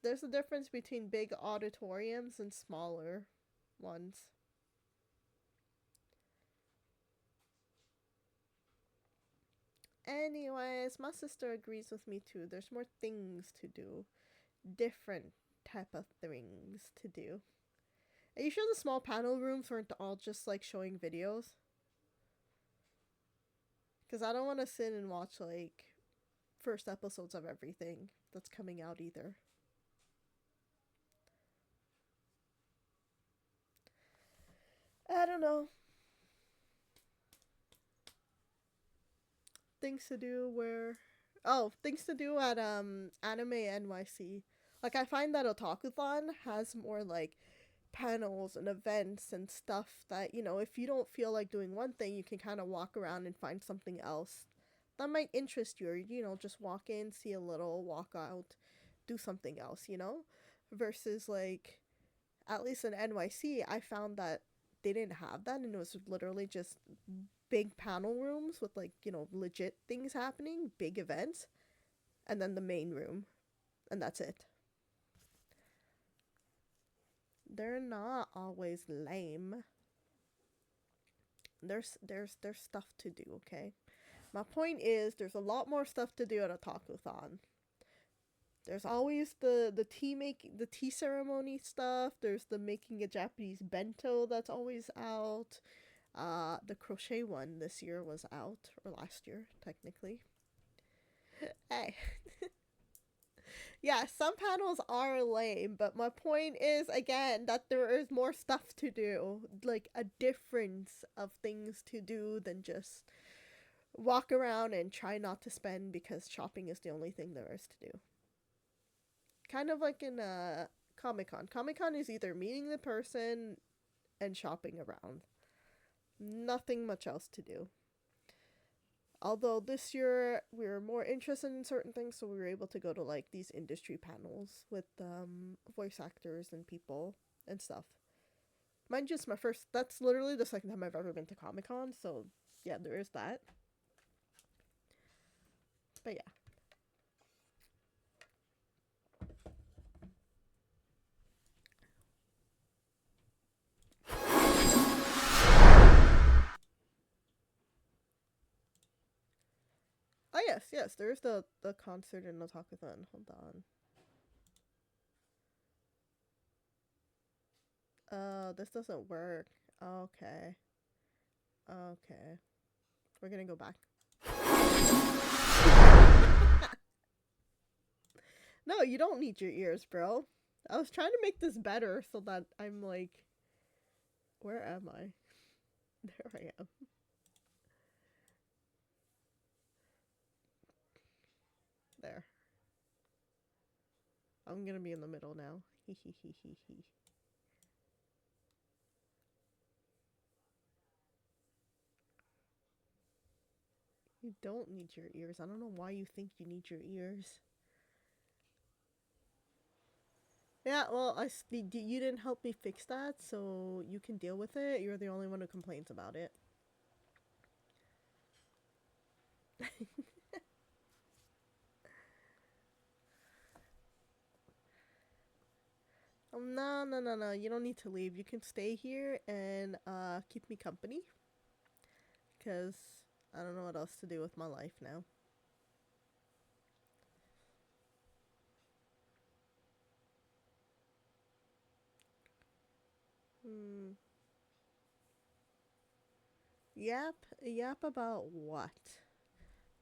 There's a difference between big auditoriums and smaller ones. Anyways, my sister agrees with me too. There's more things to do. Different type of things to do. Are you sure the small panel rooms weren't all just like showing videos? Because I don't want to sit and watch like first episodes of everything that's coming out either. I don't know. Things to do where, oh, things to do at Anime NYC. Like I find that Otakuthon has more like panels and events and stuff that, you know, if you don't feel like doing one thing, you can kind of walk around and find something else that might interest you, or, you know, just walk in, see a little, walk out, do something else, you know? Versus like, at least in NYC, I found that they didn't have that, and it was literally just big panel rooms with like, you know, legit things happening, big events, and then the main room, and that's it. They're not always lame. There's stuff to do, okay? My point is there's a lot more stuff to do at Otakuthon. There's always the tea ceremony stuff. There's the making a Japanese bento that's always out. The crochet one this year was out, or last year technically. Hey. Yeah, some panels are lame, but my point is, again, that there is more stuff to do. Like, a difference of things to do than just walk around and try not to spend because shopping is the only thing there is to do. Kind of like in Comic-Con. Comic-Con is either meeting the person and shopping around. Nothing much else to do. Although this year we were more interested in certain things, so we were able to go to like these industry panels with voice actors and people and stuff. Mind you, it's my first. That's literally the second time I've ever been to Comic Con, so yeah, there is that. But yeah. Oh yes, yes, there's the concert in Otakuthon. Hold on. This doesn't work. Okay. Okay. We're gonna go back. No, you don't need your ears, bro. I was trying to make this better so that I'm like, where am I? There I am. There. I'm gonna be in the middle now. Hee hee hee hee hee. You don't need your ears. I don't know why you think you need your ears. Yeah, well, you didn't help me fix that, so you can deal with it. You're the only one who complains about it. No, no, no, no. You don't need to leave. You can stay here and keep me company. Because I don't know what else to do with my life now. Hmm. Yap? Yap about what?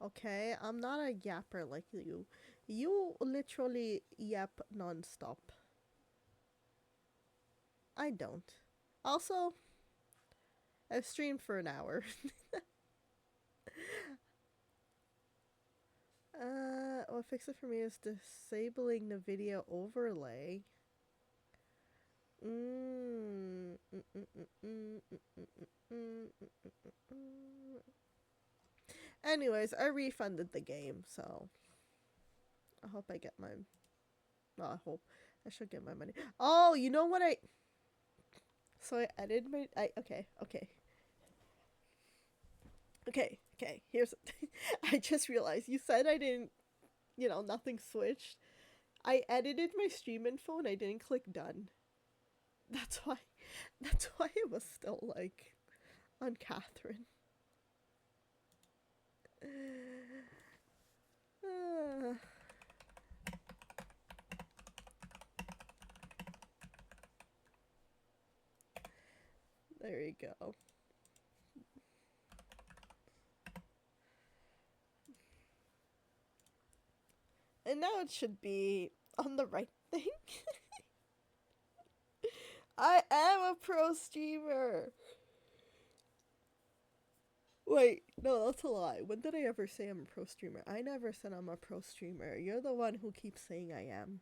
Okay, I'm not a yapper like you. You literally yap nonstop. I don't. Also, I've streamed for an hour. What fix it for me is disabling the video overlay. Anyways, I refunded the game, so I hope I get my. Well, I hope I should get my money. Oh, you know what I? So I edited my. Okay. Here's. I just realized you said I didn't. Nothing switched. I edited my stream info and I didn't click done. That's why. That's why it was still like on Catherine. There you go. And now it should be on the right thing. I am a pro streamer. Wait, no, that's a lie. When did I ever say I'm a pro streamer? I never said I'm a pro streamer. You're the one who keeps saying I am.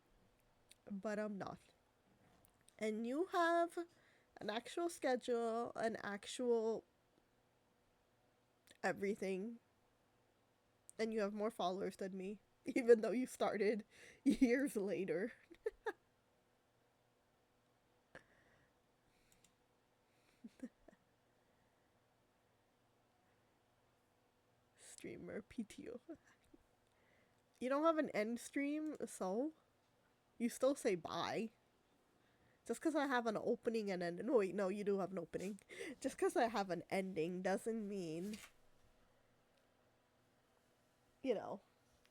But I'm not. And you have an actual schedule, an actual everything. And you have more followers than me, even though you started years later. Streamer PTO. You don't have an end stream, so you still say bye. Just because I have an opening and an... No, wait, no, you do have an opening. Just because I have an ending doesn't mean...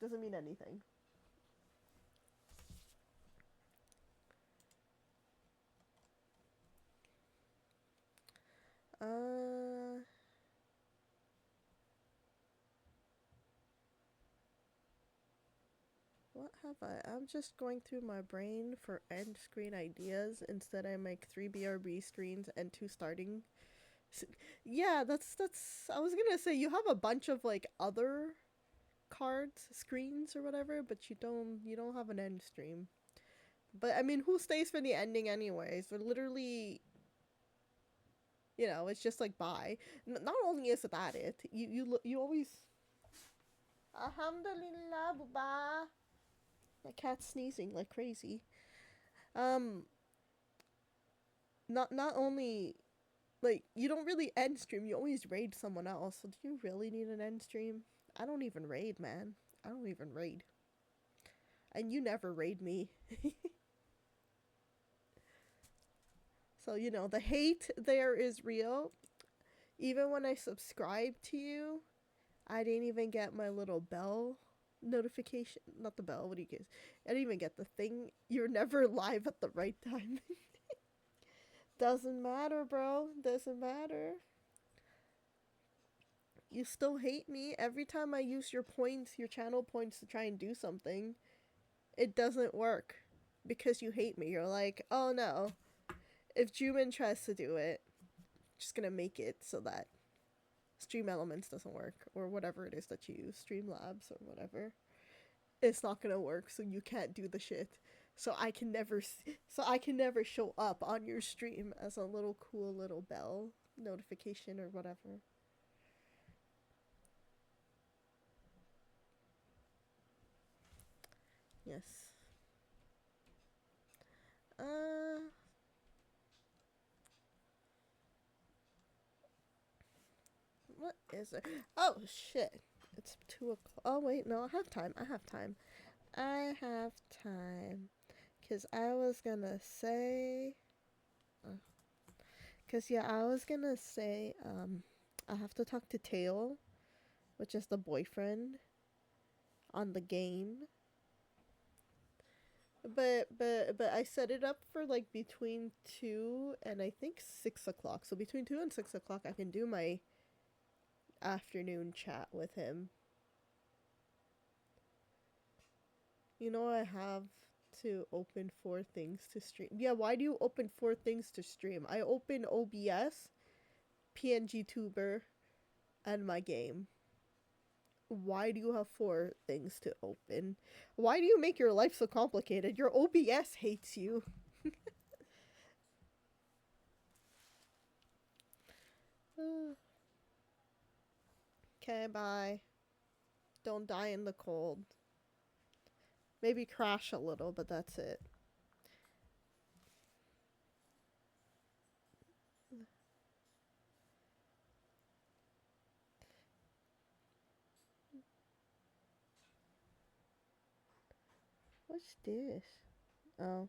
doesn't mean anything. What have I? I'm just going through my brain for end screen ideas. Instead, I make 3 BRB screens and 2 starting. Yeah, that's. I was gonna say you have a bunch of like other cards, screens or whatever, but you don't have an end stream. But I mean, who stays for the ending anyways? They're literally. It's just like bye. Not only is that it, you always Alhamdulillah, Buba. My cat's sneezing like crazy. Um, not only like you don't really end stream, you always raid someone else. So do you really need an end stream? I don't even raid, man. I don't even raid. And you never raid me. So, you know, the hate there is real. Even when I subscribe to you, I didn't even get my little bell notification. Not the bell, what do you guys? I didn't even get the thing. You're never live at the right time. Doesn't matter, bro. Doesn't matter. You still hate me. Every time I use your points, your channel points to try and do something, it doesn't work. Because you hate me. You're like, oh no. If Juman tries to do it, just gonna make it so that Stream Elements doesn't work, or whatever it is that you use, Streamlabs or whatever. It's not gonna work, so you can't do the shit. So I can never show up on your stream as a little cool little bell notification or whatever. Yes. What is it? Oh shit! It's 2 o'clock. Oh wait, no, I have time. I have time. I have time. Cause I was gonna say. Cause yeah, I was gonna say. I have to talk to Tail, which is the boyfriend, on the game. But I set it up for like between 2 and I think 6 o'clock. So between 2 and 6 o'clock, I can do my afternoon chat with him. You know, I have to open 4 things to stream. Yeah, why do you open 4 things to stream? I open OBS, PNG Tuber, and my game. Why do you have 4 things to open? Why do you make your life so complicated? Your OBS hates you. Okay, bye. Don't die in the cold. Maybe crash a little, but that's it. What's this? Oh.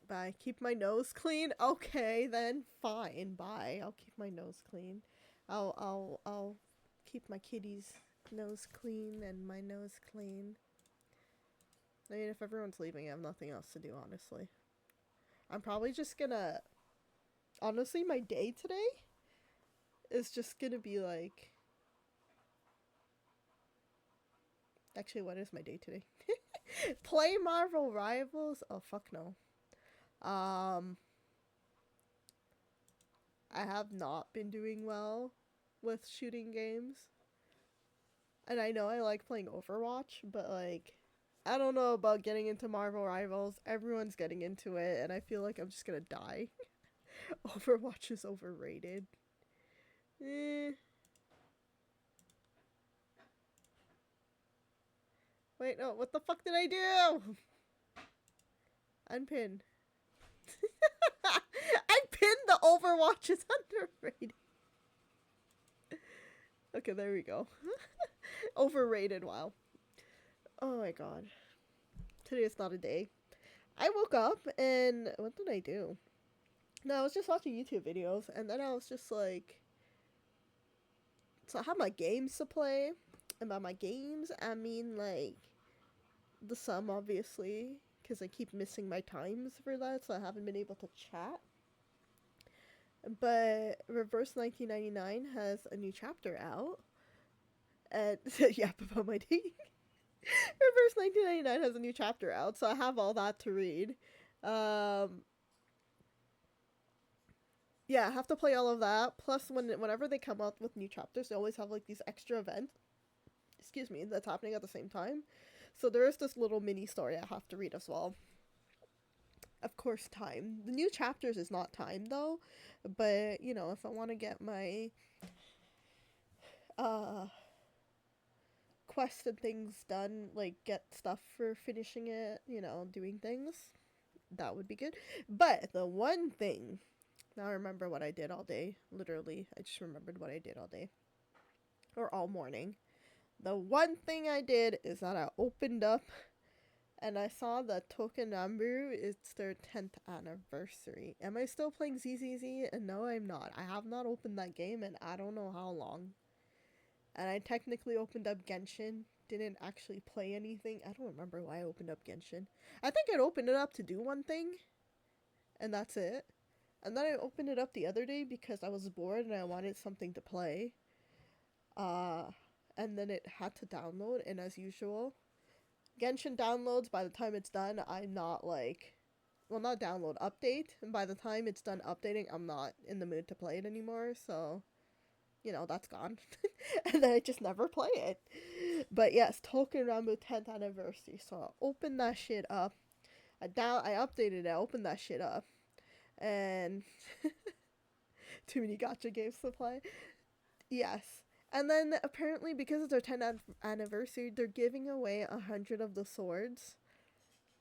Bye. Keep my nose clean? Okay, then fine. Bye. I'll keep my nose clean. I'll keep my kitty's nose clean and my nose clean. I mean, if everyone's leaving, I have nothing else to do, honestly. I'm probably just gonna... Honestly, my day today is just gonna be like... Actually, what is my day today? Play Marvel Rivals? Oh, fuck no. I have not been doing well with shooting games. And I know I like playing Overwatch, but like... I don't know about getting into Marvel Rivals. Everyone's getting into it, and I feel like I'm just gonna die. Overwatch is overrated. Wait, no, what the fuck did I do? Unpin. I pinned the Overwatch is underrated. Okay, there we go. Overrated, wow. Oh my god. Today is not a day. I woke up and what did I do? No, I was just watching YouTube videos and then I was just like... So I have my games to play. And by my games, I mean like... The sum, obviously. Because I keep missing my times for that, so I haven't been able to chat. But Reverse 1999 has a new chapter out. And... Yap about my day. Reverse 1999 has a new chapter out, so I have all that to read. Yeah, I have to play all of that. Plus, whenever they come out with new chapters, they always have like these extra events. Excuse me, that's happening at the same time. So there is this little mini story I have to read as well. Of course, time. The new chapters is not time though, but you know, if I want to get my uh quests and things done, like get stuff for finishing it, you know, doing things, that would be good. But the one thing, now I remember what I did all day. Literally, I just remembered what I did all day or all morning. The one thing I did is that I opened up and I saw the Tokenambu. It's their 10th anniversary. Am I still playing ZZZ? And no, I'm not. I have not opened that game in I don't know how long. And I technically opened up Genshin. Didn't actually play anything. I don't remember why I opened up Genshin. I think I'd opened it up to do one thing. And that's it. And then I opened it up the other day because I was bored and I wanted something to play. And then it had to download. And as usual, Genshin downloads, by the time it's done, I'm not like, well, not download, update. And by the time it's done updating, I'm not in the mood to play it anymore. So, you know, that's gone. And then I just never play it. But yes, Token Rambo 10th anniversary. So I opened that shit up. I updated it, I opened that shit up. And too many gacha games to play. Yes. And then apparently because it's their 10th anniversary, they're giving away 100 of the swords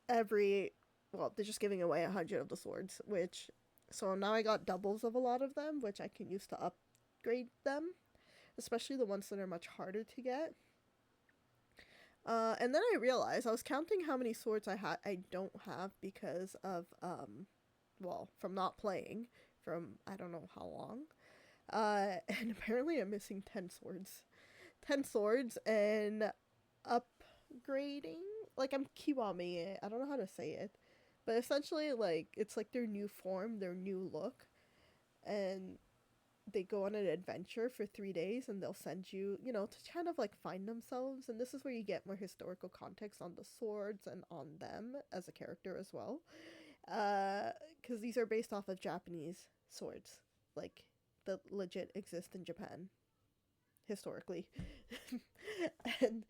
well, they're just giving away 100 of the swords, which, so now I got doubles of a lot of them, which I can use to upgrade them, especially the ones that are much harder to get. And then I realized, I was counting how many swords I don't have because of, well, from not playing, from I don't know how long. And apparently I'm missing 10 swords. 10 swords and upgrading. Like, I'm kiwami it. I don't know how to say it. But essentially, like, it's like their new form, their new look. And they go on an adventure for 3 days and they'll send you, you know, to kind of like find themselves. And this is where you get more historical context on the swords and on them as a character as well. Because these are based off of Japanese swords. Like, that legit exist in Japan historically. And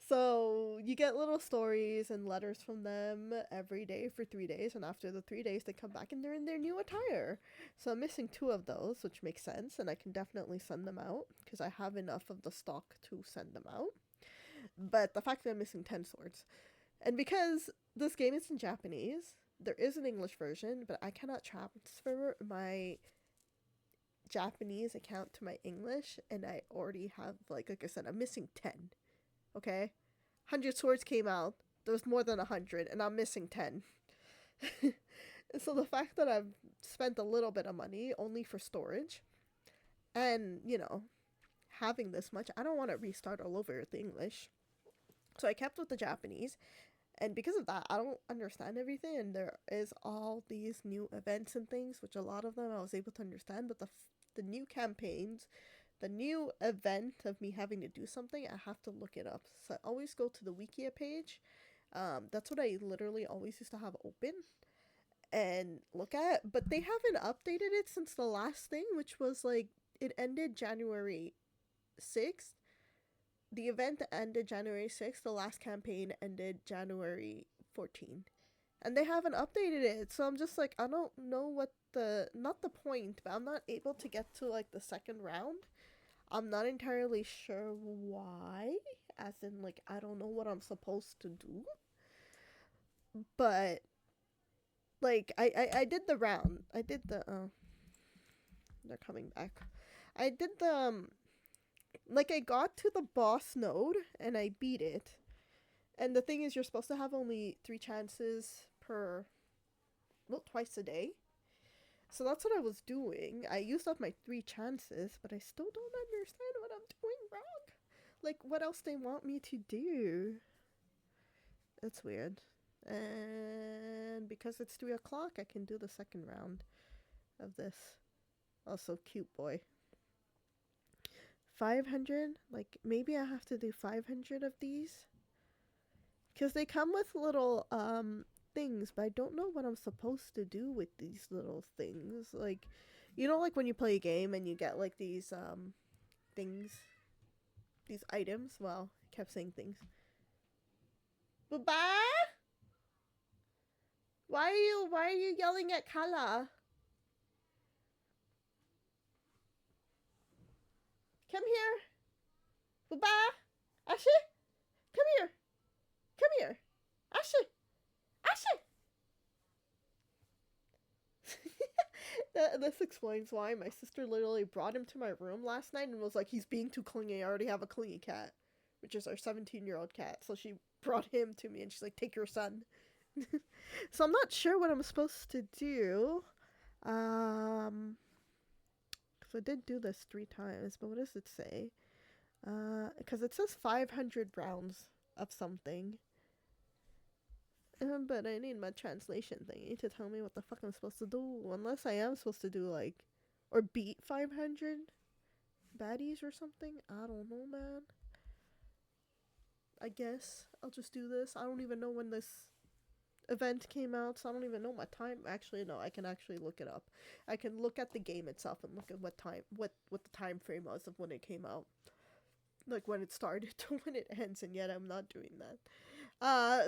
so you get little stories and letters from them every day for 3 days, and after the 3 days they come back and they're in their new attire. So I'm missing 2 of those, which makes sense, and I can definitely send them out because I have enough of the stock to send them out. But the fact that I'm missing 10 swords, and because this game is in Japanese, there is an English version, but I cannot transfer my Japanese account to my English, and I already have, like I said, I'm missing 10. Okay? 100 swords came out. There was more than 100, and I'm missing 10. So the fact that I've spent a little bit of money only for storage, and, you know, having this much, I don't want to restart all over with the English. So I kept with the Japanese, and because of that, I don't understand everything, and there is all these new events and things, which a lot of them I was able to understand, but the new campaigns, the new event of me having to do something, I have to look it up. So I always go to the Wikia page. That's what I literally always used to have open and look at. But they haven't updated it since the last thing, which was like, it ended January 6th. The event ended January 6th. The last campaign ended January 14th. And they haven't updated it. So I'm just like, I don't know what not the point, but I'm not able to get to like the second round. I'm not entirely sure why, as in like I don't know what I'm supposed to do. But like I did the round. I did the they're coming back. I did the like I got to the boss node and I beat it. And the thing is, you're supposed to have only 3 chances per, well, twice a day. So that's what I was doing. I used up my 3 chances, but I still don't understand what I'm doing wrong. Like, what else they want me to do? It's weird. And because it's 3 o'clock, I can do the second round of this. Also, cute boy. 500? Like, maybe I have to do 500 of these? Because they come with little, things, but I don't know what I'm supposed to do with these little things. Like, you know, like when you play a game and you get like these things, these items. Well, I kept saying things. Baba? Why are you yelling at Kala? Come here. Baba? Ashe? Come here. Come here. Ashe. Ashe. This explains why my sister literally brought him to my room last night and was like, he's being too clingy. I already have a clingy cat, which is our 17-year-old cat. So she brought him to me and she's like, take your son. So I'm not sure what I'm supposed to do. Because I did do this 3 times, but what does it say? Because it says 500 rounds of something. But I need my translation thingy to tell me what the fuck I'm supposed to do. Unless I am supposed to do, like, or beat 500 baddies or something. I don't know, man. I guess I'll just do this. I don't even know when this event came out, so I don't even know my time. Actually, no, I can actually look it up. I can look at the game itself and look at what the time frame was of when it came out. Like, when it started to when it ends, and yet I'm not doing that.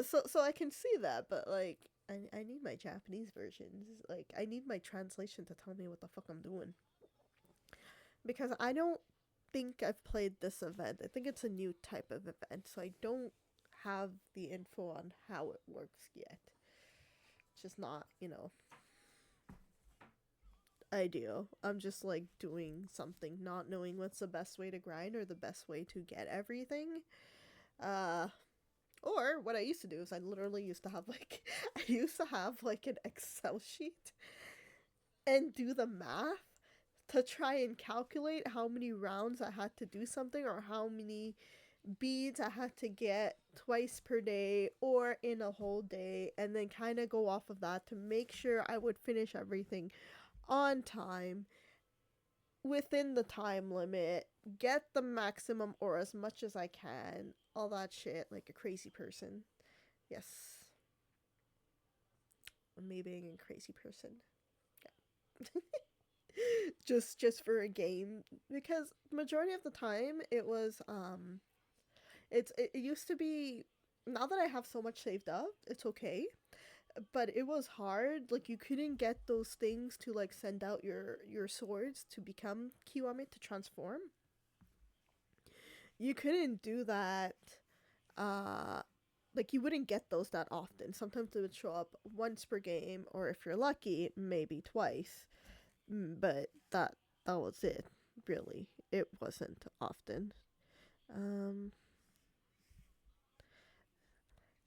So I can see that, but like, I need my Japanese versions. Like, I need my translation to tell me what the fuck I'm doing. Because I don't think I've played this event. I think it's a new type of event, so I don't have the info on how it works yet. It's just not, ideal. I'm just like doing something, not knowing what's the best way to grind or the best way to get everything. Or what I used to do is I literally used to have like an Excel sheet and do the math to try and calculate how many rounds I had to do something or how many beads I had to get twice per day or in a whole day, and then kind of go off of that to make sure I would finish everything on time within the time limit, get the maximum or as much as I can, all that shit, like a crazy person. Yes. Me being a crazy person. Yeah. just for a game, because majority of the time it was it used to be, now that I have so much saved up, it's okay. But it was hard. Like, you couldn't get those things to like send out your swords to become Kiwame, to transform. You couldn't do that. Like, you wouldn't get those that often. Sometimes they would show up once per game, or if you're lucky, maybe twice. But that was it. Really, it wasn't often.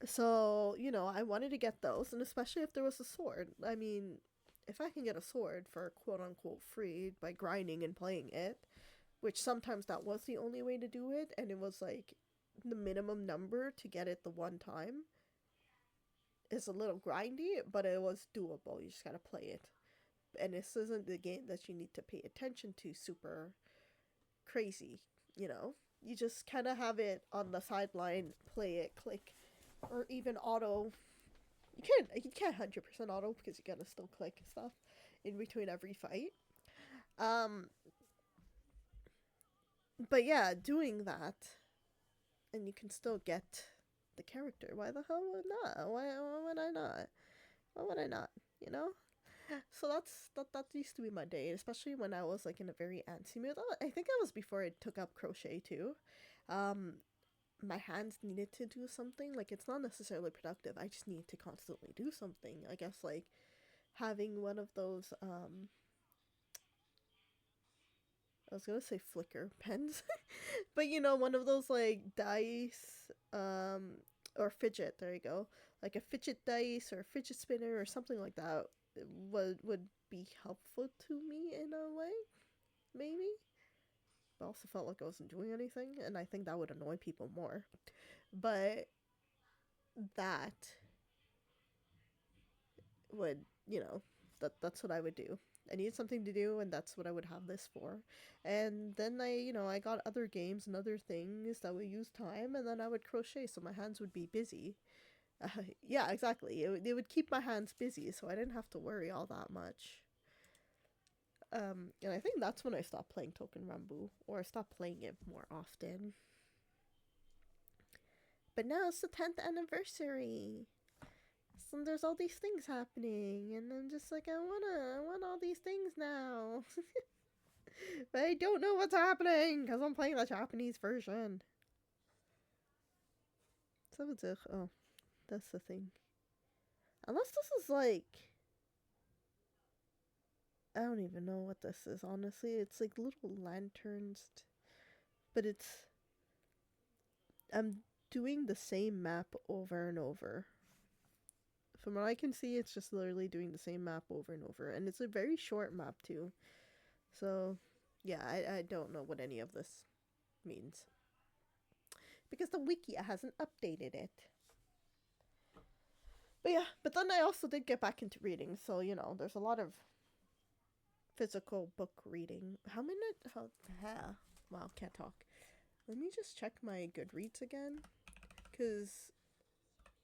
So, I wanted to get those, and especially if there was a sword. I mean, if I can get a sword for quote unquote free by grinding and playing it, which sometimes that was the only way to do it, and it was like the minimum number to get it the one time, is a little grindy, but it was doable. You just gotta play it. And this isn't the game that you need to pay attention to super crazy, You just kind of have it on the sideline, play it, click, or even auto. You can't 100% auto because you gotta still click stuff in between every fight. But yeah, doing that, and you can still get the character. Why the hell would not? Why would I not? Why would I not? So that used to be my day, especially when I was like in a very antsy mood. I think it was before I took up crochet too. My hands needed to do something. Like, it's not necessarily productive. I just needed to constantly do something. I guess like having one of those I was gonna say flicker pens, but one of those like dice, or fidget. There you go, like a fidget dice or a fidget spinner or something like that would be helpful to me in a way, maybe. But I also felt like I wasn't doing anything, and I think that would annoy people more. But that would, that's what I would do. I needed something to do, and that's what I would have this for. And then I got other games and other things that would use time, and then I would crochet, so my hands would be busy. Yeah, exactly. It would keep my hands busy, so I didn't have to worry all that much. And I think that's when I stopped playing Token Rambu, or I stopped playing it more often. But now it's the 10th anniversary. So there's all these things happening, and I'm just like, I want all these things now. But I don't know what's happening because I'm playing the Japanese version. Oh, that's the thing. Unless this is like, I don't even know what this is, honestly. It's like little lanterns, but I'm doing the same map over and over. From what I can see, it's just literally doing the same map over and over. And it's a very short map, too. So, yeah, I don't know what any of this means. Because the wiki hasn't updated it. But yeah, but then I also did get back into reading. So, you know, there's a lot of physical book reading. Wow, can't talk. Let me just check my Goodreads again. Because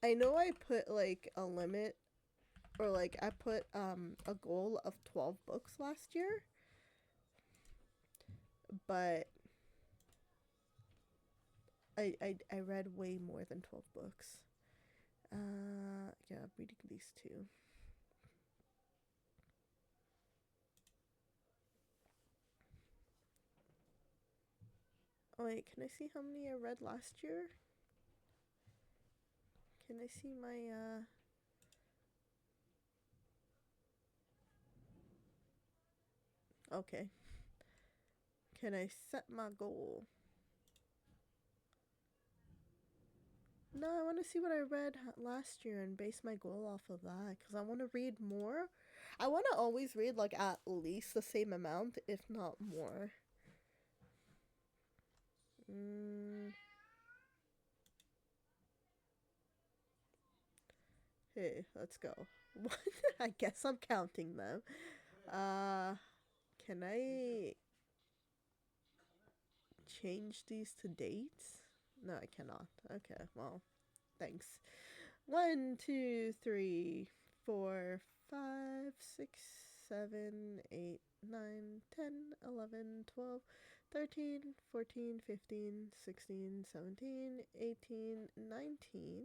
I know I put, like, a limit. Or, like, I put a goal of 12 books last year. But I read way more than 12 books. Yeah, I'm reading these two. Oh wait, can I see how many I read last year? Can I see my, Okay. Can I set my goal? No, I want to see what I read last year and base my goal off of that. Because I want to read more. I want to always read, like, at least the same amount, if not more. Hey, let's go. I guess I'm counting them. Can I change these to dates? No, I cannot. Okay, well, thanks. 1, 2, 3, 4, 5, 6, 7, 8, 9, 10, 11, 12, 13, 14, 15, 16, 17, 18, 19,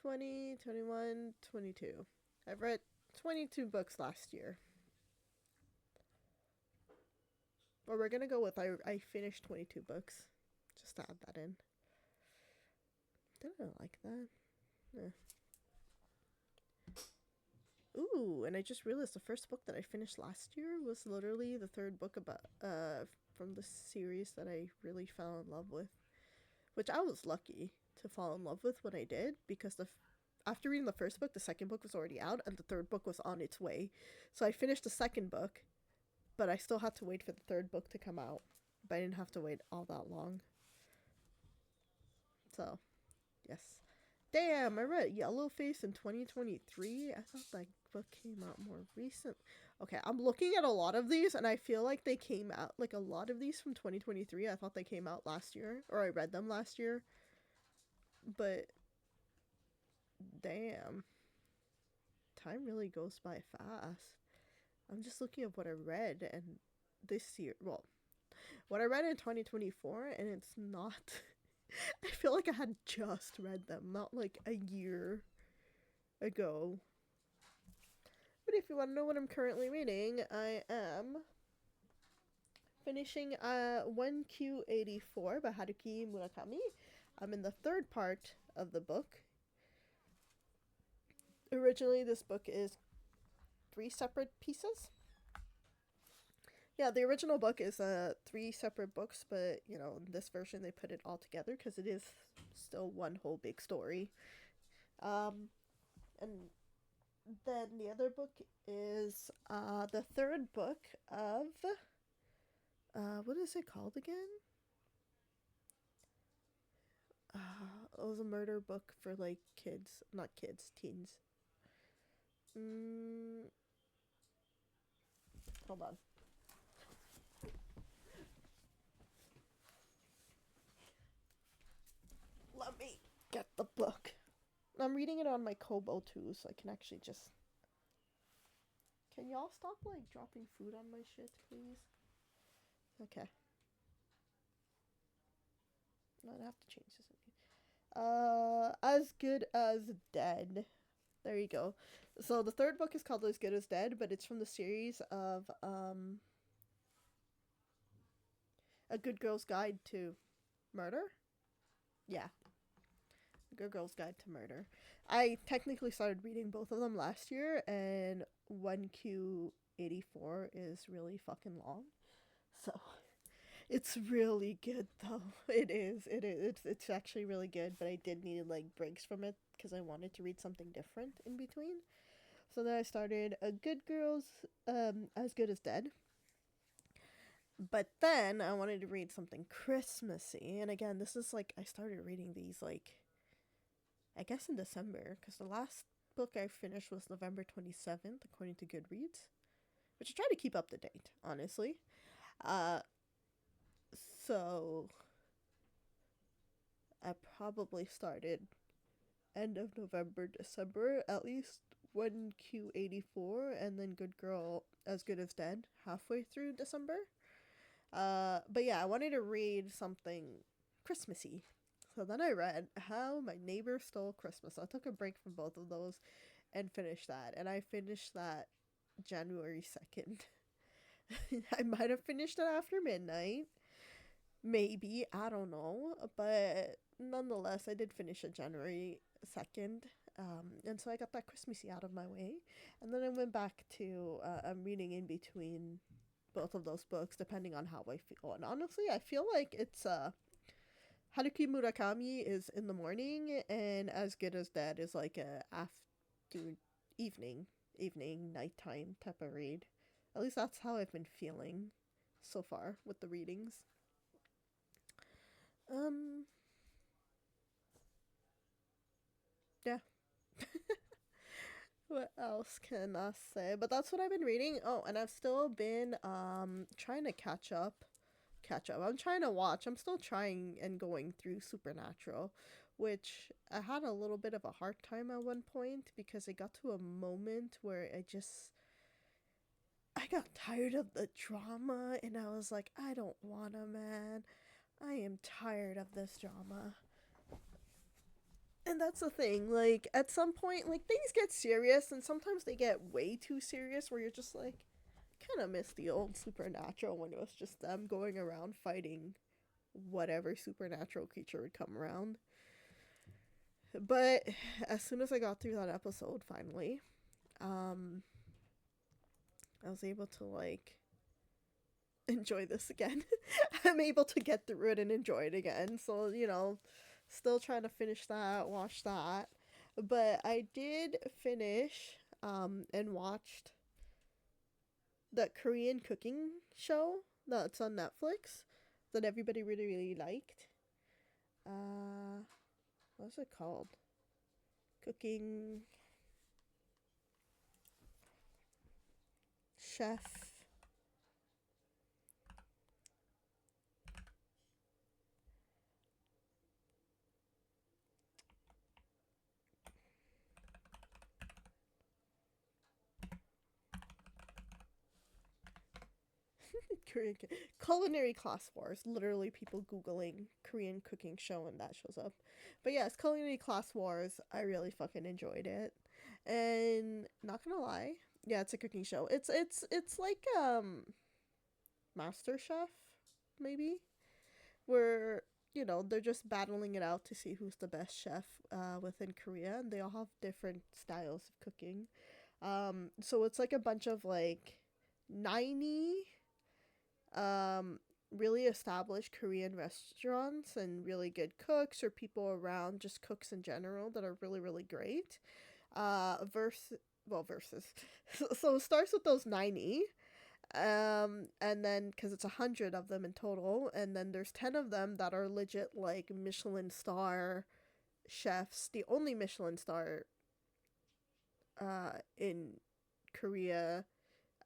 20, 21, 22. I've read 22 books last year. Or we're gonna go with I finished 22 books. Just to add that in. Didn't I like that? Yeah. Ooh, and I just realized the first book that I finished last year was literally the third book about from the series that I really fell in love with. Which I was lucky to fall in love with when I did, because after reading the first book, the second book was already out and the third book was on its way. So I finished the second book, but I still had to wait for the third book to come out. But I didn't have to wait all that long. So, yes. Damn, I read Yellowface in 2023. I thought that book came out more recent. Okay, I'm looking at a lot of these, and I feel like they came out, like a lot of these from 2023, I thought they came out last year, or I read them last year. But, damn. Time really goes by fast. I'm just looking at what I read, and this year, well, what I read in 2024, and it's not... I feel like I had just read them, not like a year ago. But if you want to know what I'm currently reading, I am finishing 1Q84 by Haruki Murakami. I'm in the third part of the book. Originally, this book is 3 separate pieces. Yeah, the original book is 3 separate books, but, you know, in this version they put it all together because it is still one whole big story. And then the other book is the third book of... what is it called again? It was a murder book for, like, kids. Not kids, teens. Hold on. Let me get the book. I'm reading it on my Kobo too, so I can actually just... Can y'all stop, like, dropping food on my shit, please? Okay. No, I have to change this. As Good as Dead. There you go. So the third book is called As Good as Dead, but it's from the series of A Good Girl's Guide to Murder. Yeah, A Good Girl's Guide to Murder. I technically started reading both of them last year, and 1Q84 is really fucking long. So it's really good though. It is. It is. It's actually really good, but I did need like breaks from it because I wanted to read something different in between. So then I started A Good Girl's As Good as Dead. But then I wanted to read something Christmassy. And again, this is like I started reading these like I guess in December because the last book I finished was November 27th according to Goodreads, which I try to keep up to date, honestly. Uh so I probably started end of November, December, at least 1Q84, and then Good Girl As Good as Dead halfway through December. But yeah, I wanted to read something Christmassy. So then I read How My Neighbor Stole Christmas. So I took a break from both of those and finished that. And I finished that January 2nd. I might have finished it after midnight. Maybe. I don't know. But nonetheless, I did finish it January 2nd. And so I got that Christmassy out of my way. And then I went back to, I'm reading in between both of those books, depending on how I feel. And honestly, I feel like it's, Haruki Murakami is in the morning, and As Good as Dead is like a after evening, nighttime type of read. At least that's how I've been feeling so far with the readings. Yeah. What else can I say? But that's what I've been reading. Oh, and I've still been trying to catch up. I'm trying to watch. I'm still trying and going through Supernatural, which I had a little bit of a hard time at one point because it got to a moment where I got tired of the drama and I was like, I don't wanna, man. I am tired of this drama. And that's the thing, like, at some point, like, things get serious, and sometimes they get way too serious where you're just like, kind of miss the old Supernatural when it was just them going around fighting whatever supernatural creature would come around. But as soon as I got through that episode, finally, I was able to, like, enjoy this again. I'm able to get through it and enjoy it again. So, still trying to finish that, watch that. But I did finish and watched the Korean cooking show that's on Netflix that everybody really, really liked. What's it called? Cooking Chef. Korean Culinary Class Wars. Literally, people googling Korean cooking show and that shows up. But yes, Culinary Class Wars. I really fucking enjoyed it, and not gonna lie, yeah, it's a cooking show. It's like Master Chef, maybe, where they're just battling it out to see who's the best chef within Korea, and they all have different styles of cooking. So it's like a bunch of like 90 really established Korean restaurants and really good cooks or people around, just cooks in general that are really, really great. Versus. So it starts with those 90. And then because it's 100 of them in total, and then there's 10 of them that are legit like Michelin star chefs, the only Michelin star in Korea.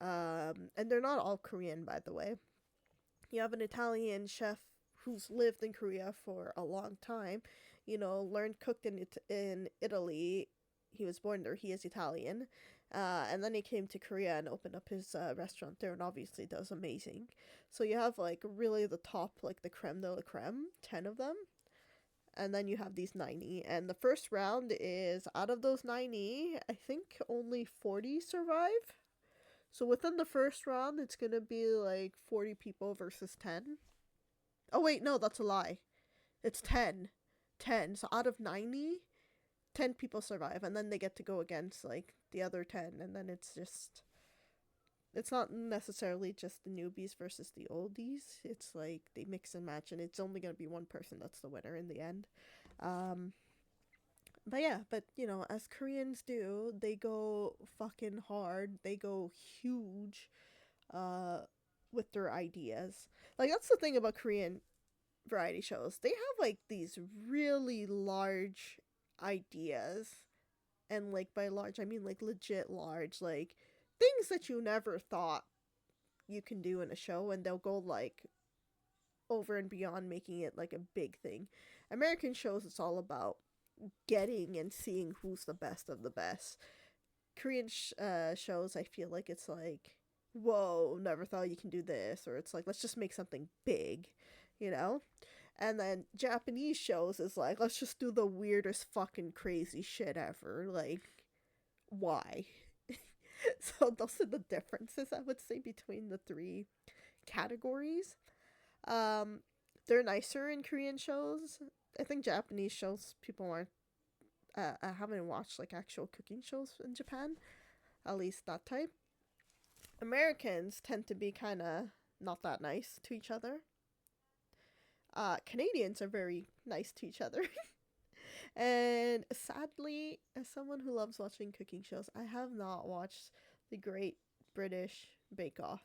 And they're not all Korean, by the way. You have an Italian chef who's lived in Korea for a long time, learned cooked in Italy. He was born there. He is Italian. And then he came to Korea and opened up his restaurant there and obviously does amazing. So you have like really the top, like the creme de la creme, 10 of them. and then you have these 90. And the first round is, out of those 90, I think only 40 survive. So within the first round, it's gonna be like 40 people versus 10. Oh wait, no, that's a lie. It's 10. 10. So out of 90, 10 people survive, and then they get to go against like the other 10, and then it's not necessarily just the newbies versus the oldies. It's like they mix and match, and it's only gonna be one person that's the winner in the end. Um, but yeah, but you know, as Koreans do, they go fucking hard. They go huge, uh, with their ideas. Like that's the thing about Korean variety shows. They have like these really large ideas, and like by large I mean like legit large, like things that you never thought you can do in a show, and they'll go like over and beyond making it like a big thing. American shows, it's all about getting and seeing who's the best of the best. Korean shows, I feel like it's like, whoa, never thought you can do this, or it's like, let's just make something big, you know? And then Japanese shows is like, let's just do the weirdest fucking crazy shit ever. Like, why? So those are the differences, I would say, between the three categories. Um, they're nicer in Korean shows. I think Japanese shows, people aren't. I haven't watched like actual cooking shows in Japan, at least that type. Americans tend to be kind of not that nice to each other. Canadians are very nice to each other. And sadly, as someone who loves watching cooking shows, I have not watched the Great British Bake Off,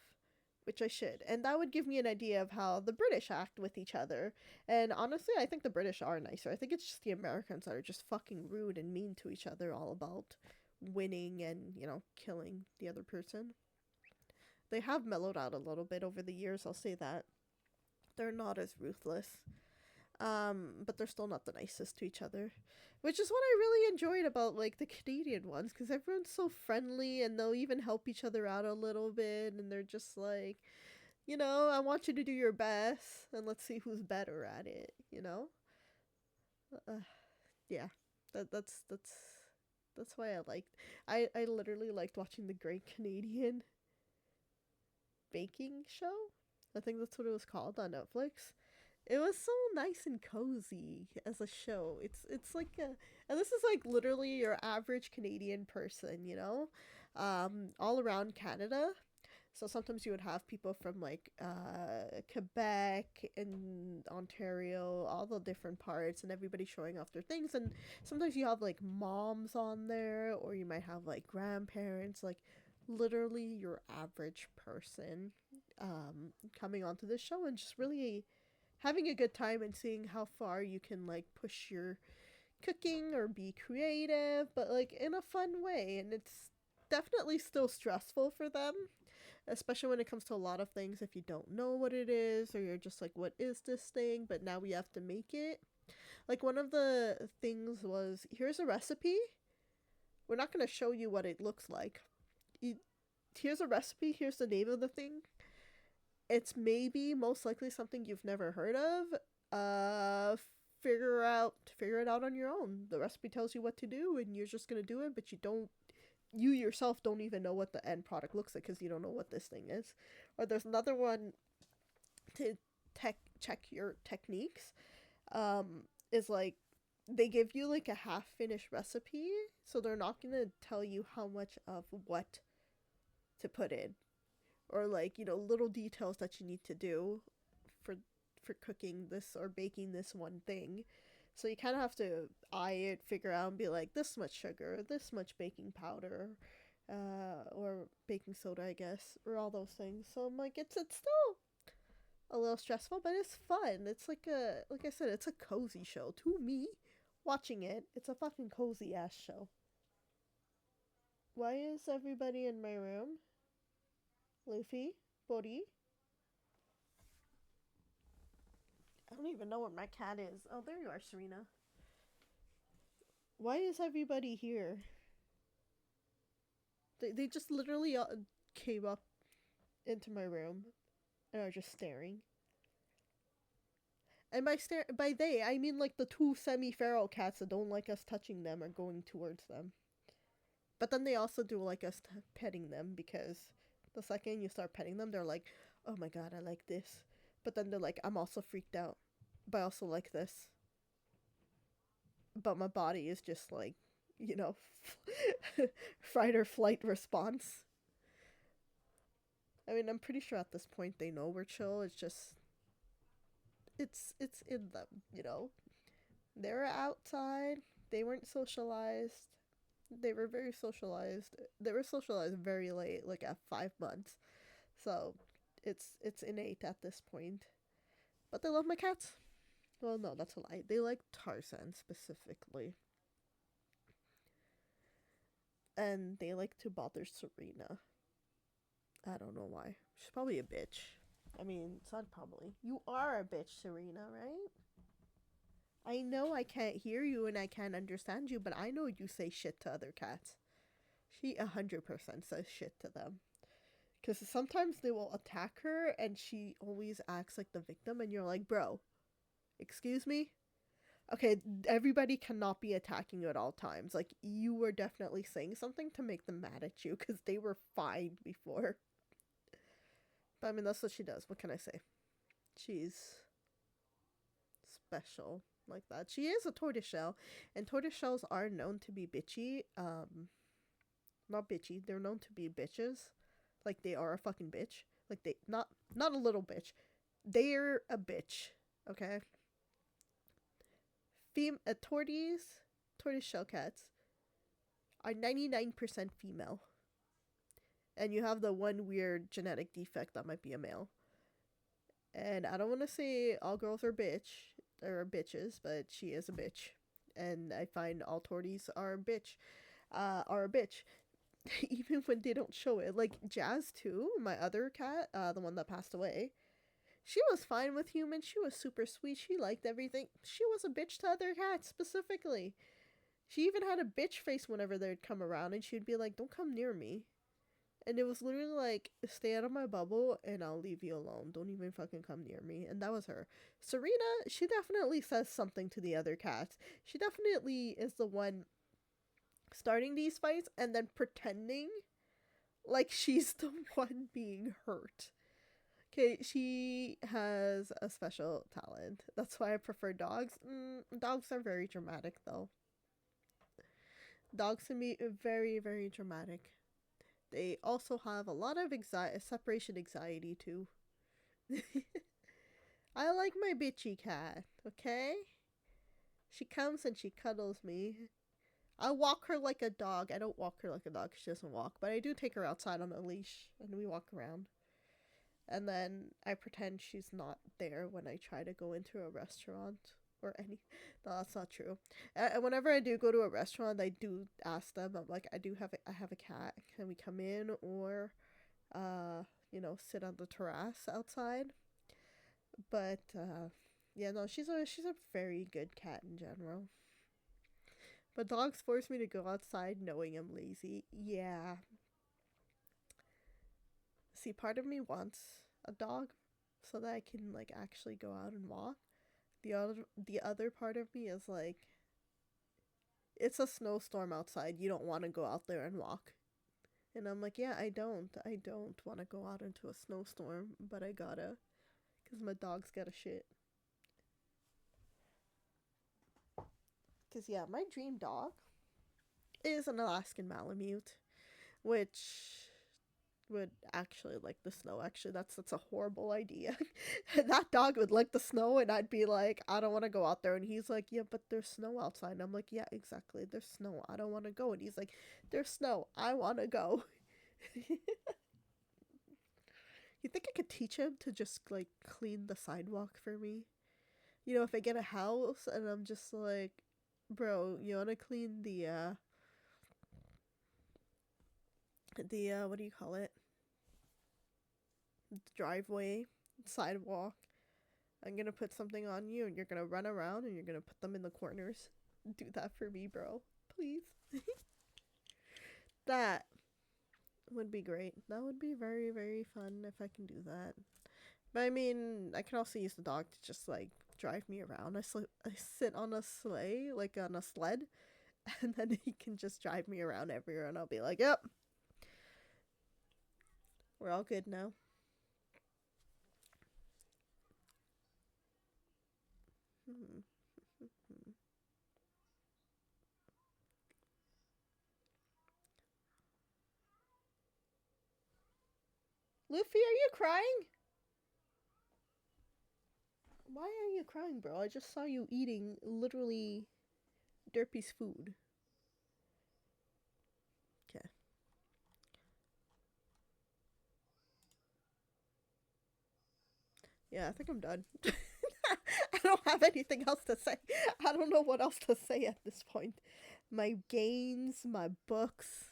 which I should. And that would give me an idea of how the British act with each other. And honestly, I think the British are nicer. I think it's just the Americans that are just fucking rude and mean to each other, all about winning and, you know, killing the other person. They have mellowed out a little bit over the years, I'll say that. They're not as ruthless. But they're still not the nicest to each other, which is what I really enjoyed about like the Canadian ones, because everyone's so friendly and they'll even help each other out a little bit, and they're just like, you know, I want you to do your best, and let's see who's better at it. You know, yeah, that's why I literally liked watching the Great Canadian Baking Show. I think that's what it was called on Netflix. It was so nice and cozy as a show. It's like a, and this is like literally your average Canadian person, you know, all around Canada. So sometimes you would have people from like Quebec and Ontario, all the different parts, and everybody showing off their things. And sometimes you have like moms on there, or you might have like grandparents, like literally your average person coming onto this show and just really having a good time and seeing how far you can like push your cooking or be creative, but like in a fun way. And it's definitely still stressful for them, especially when it comes to a lot of things. If you don't know what it is, or you're just like, what is this thing, but now we have to make it. Like one of the things was, here's a recipe, we're not going to show you what it looks like. Here's a recipe, here's the name of the thing, it's maybe most likely something you've never heard of. Figure it out on your own. The recipe tells you what to do, and you're just gonna do it, but you yourself don't even know what the end product looks like, because you don't know what this thing is. Or there's another one to check your techniques. Is like, they give you like a half finished recipe, so they're not gonna tell you how much of what to put in, or like, you know, little details that you need to do for cooking this or baking this one thing. So you kind of have to eye it, figure out, and be like, this much sugar, this much baking powder, or baking soda, I guess, or all those things. So I'm like, it's still a little stressful, but it's fun. It's like like I said, it's a cozy show to me. Watching it, it's a fucking cozy ass show. Why is everybody in my room? Luffy, Bori. I don't even know where my cat is. Oh, there you are, Serena. Why is everybody here? They just literally came up into my room and are just staring. And by they, I mean like the two semi-feral cats that don't like us touching them or going towards them. But then they also do like us petting them, because the second you start petting them, they're like, "Oh my god, I like this." But then they're like, "I'm also freaked out, but I also like this." But my body is just like, you know, fight or flight response. I mean, I'm pretty sure at this point they know we're chill. It's just it's in them, you know. They were outside. They weren't socialized. They were very socialized. They were socialized very late, like at 5 months. So it's innate at this point. But they love my cats. Well, no, that's a lie. They like Tarzan specifically. And they like to bother Serena. I don't know why. She's probably a bitch. I mean, it's not probably. You are a bitch, Serena, right? I know I can't hear you and I can't understand you, but I know you say shit to other cats. She 100% says shit to them. Because sometimes they will attack her and she always acts like the victim, and you're like, bro, excuse me? Okay, everybody cannot be attacking you at all times. Like, you were definitely saying something to make them mad at you because they were fine before. But I mean, that's what she does. What can I say? She's special like that. She is a tortoiseshell, and tortoiseshells are known to be bitchy. Not bitchy. They're known to be bitches. Like, they are a fucking bitch. Like, they not a little bitch. They're a bitch. Okay. Tortoiseshell cats are 99% female, and you have the one weird genetic defect that might be a male. And I don't want to say all girls are bitches, but she is a bitch. And I find all torties are a bitch, even when they don't show it. Like Jazz too, my other cat, the one that passed away. She was fine with humans. She was super sweet. She liked everything. She was a bitch to other cats specifically. She even had a bitch face whenever they'd come around, and she'd be like, "Don't come near me." And it was literally like, "Stay out of my bubble and I'll leave you alone. Don't even fucking come near me." And that was her. Serena, she definitely says something to the other cats. She definitely is the one starting these fights and then pretending like she's the one being hurt. Okay, she has a special talent. That's why I prefer dogs. Dogs are very dramatic, though. Dogs can be very, very dramatic. They also have a lot of separation anxiety too. I like my bitchy cat, okay? She comes and she cuddles me. I walk her like a dog. I don't walk her like a dog 'cause she doesn't walk, but I do take her outside on a leash and we walk around. And then I pretend she's not there when I try to go into a restaurant or any. No, that's not true. Whenever I do go to a restaurant, I do ask them. I'm like, I have a cat. Can we come in or, sit on the terrace outside? But yeah, no, she's a very good cat in general. But dogs force me to go outside knowing I'm lazy. Yeah. See, part of me wants a dog so that I can like actually go out and walk. The other part of me is like, it's a snowstorm outside. You don't want to go out there and walk. And I'm like, yeah, I don't want to go out into a snowstorm, but I gotta, cuz my dog's got a shit. Cuz yeah, my dream dog is an Alaskan Malamute, which would actually like the snow. Actually, that's a horrible idea. That dog would like the snow, and I'd be like, I don't want to go out there. And he's like, yeah, but there's snow outside. And I'm like, yeah, exactly. There's snow. I don't want to go. And he's like, there's snow. I want to go. You think I could teach him to just like clean the sidewalk for me? If I get a house and I'm just like, bro, you want to clean the what do you call it? Driveway, sidewalk. I'm gonna put something on you and you're gonna run around and you're gonna put them in the corners. Do that for me, bro. Please. That would be great. That would be very, very fun if I can do that. But I mean, I can also use the dog to just like drive me around. I sit on a sleigh, like on a sled, and then he can just drive me around everywhere, and I'll be like, yep, we're all good now. Luffy, are you crying? Why are you crying, bro? I just saw you eating literally Derpy's food. Okay. Yeah, I think I'm done. I don't have anything else to say. I don't know what else to say at this point. My games, my books,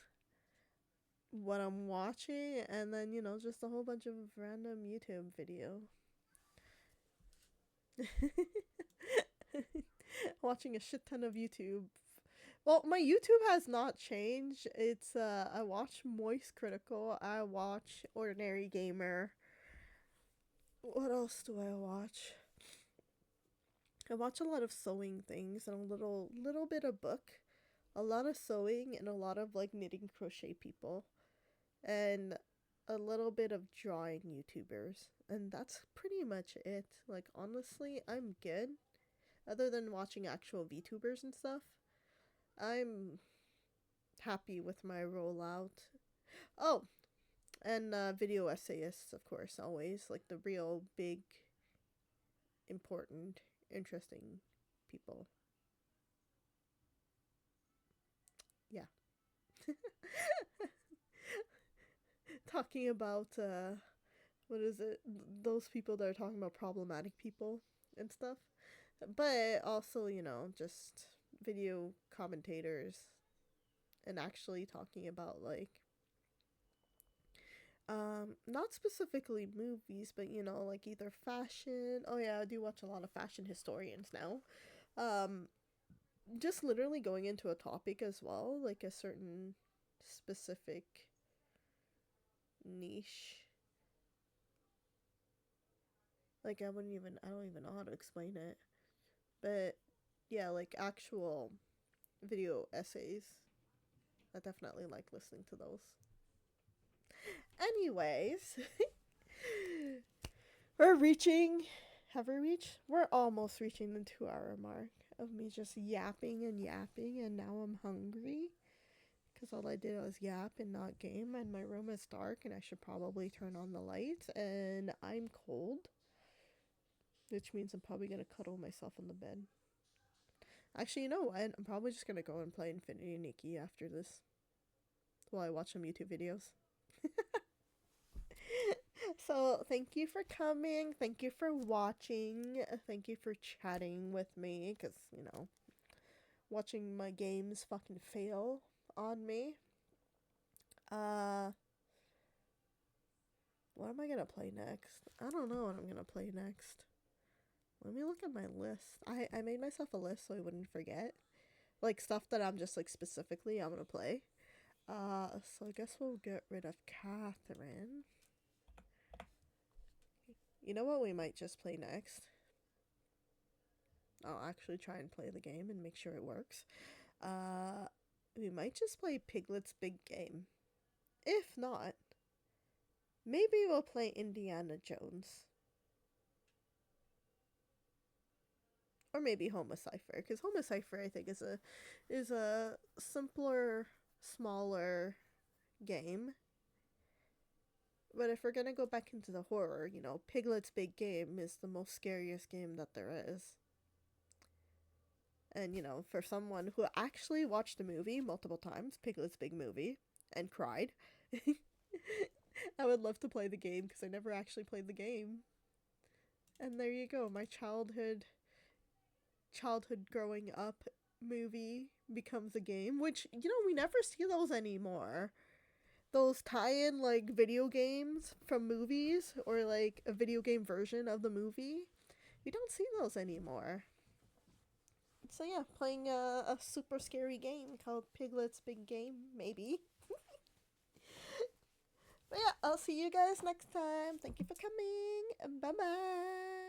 what I'm watching, and then, just a whole bunch of random YouTube video. Watching a shit ton of YouTube. Well, my YouTube has not changed. It's I watch Moist Critical, I watch Ordinary Gamer. What else do I watch? I watch a lot of sewing things and a little bit of book. A lot of sewing and a lot of like knitting crochet people. And a little bit of drawing YouTubers. And that's pretty much it. Like honestly, I'm good. Other than watching actual VTubers and stuff. I'm happy with my rollout. Oh, and video essayists, of course, always. Like the real big, important, interesting people. Yeah. Talking about, what is it? Those people that are talking about problematic people and stuff. But also, just video commentators and actually talking about, like, not specifically movies, but like either fashion. Oh yeah, I do watch a lot of fashion historians now. Just literally going into a topic as well, like a certain specific niche. Like I don't even know how to explain it. But yeah, like actual video essays. I definitely like listening to those. Anyways, have we reached? We're almost reaching the 2 hour mark of me just yapping, and now I'm hungry. Because all I did was yap and not game, and my room is dark, and I should probably turn on the lights, and I'm cold. Which means I'm probably going to cuddle myself in the bed. Actually, you know what? I'm probably just going to go and play Infinity Nikki after this. While I watch some YouTube videos. So, thank you for coming. Thank you for watching. Thank you for chatting with me. Because, watching my games fucking fail on me. What am I going to play next? I don't know what I'm going to play next. Let me look at my list. I made myself a list so I wouldn't forget. Like, stuff that I'm just, like, specifically I'm going to play. So I guess we'll get rid of Catherine. You know what we might just play next? I'll actually try and play the game and make sure it works. We might just play Piglet's Big Game. If not, maybe we'll play Indiana Jones. Or maybe Homicipher, because Homicipher I think is a simpler, smaller game. But if we're gonna go back into the horror, Piglet's Big Game is the most scariest game that there is. And, for someone who actually watched the movie multiple times, Piglet's Big Movie, and cried, I would love to play the game because I never actually played the game. And there you go, my childhood growing up movie becomes a game, which, we never see those anymore. Those tie-in, like, video games from movies, or, like, a video game version of the movie. We don't see those anymore. So, yeah, playing a super scary game called Piglet's Big Game, maybe. But, yeah, I'll see you guys next time. Thank you for coming. Bye-bye.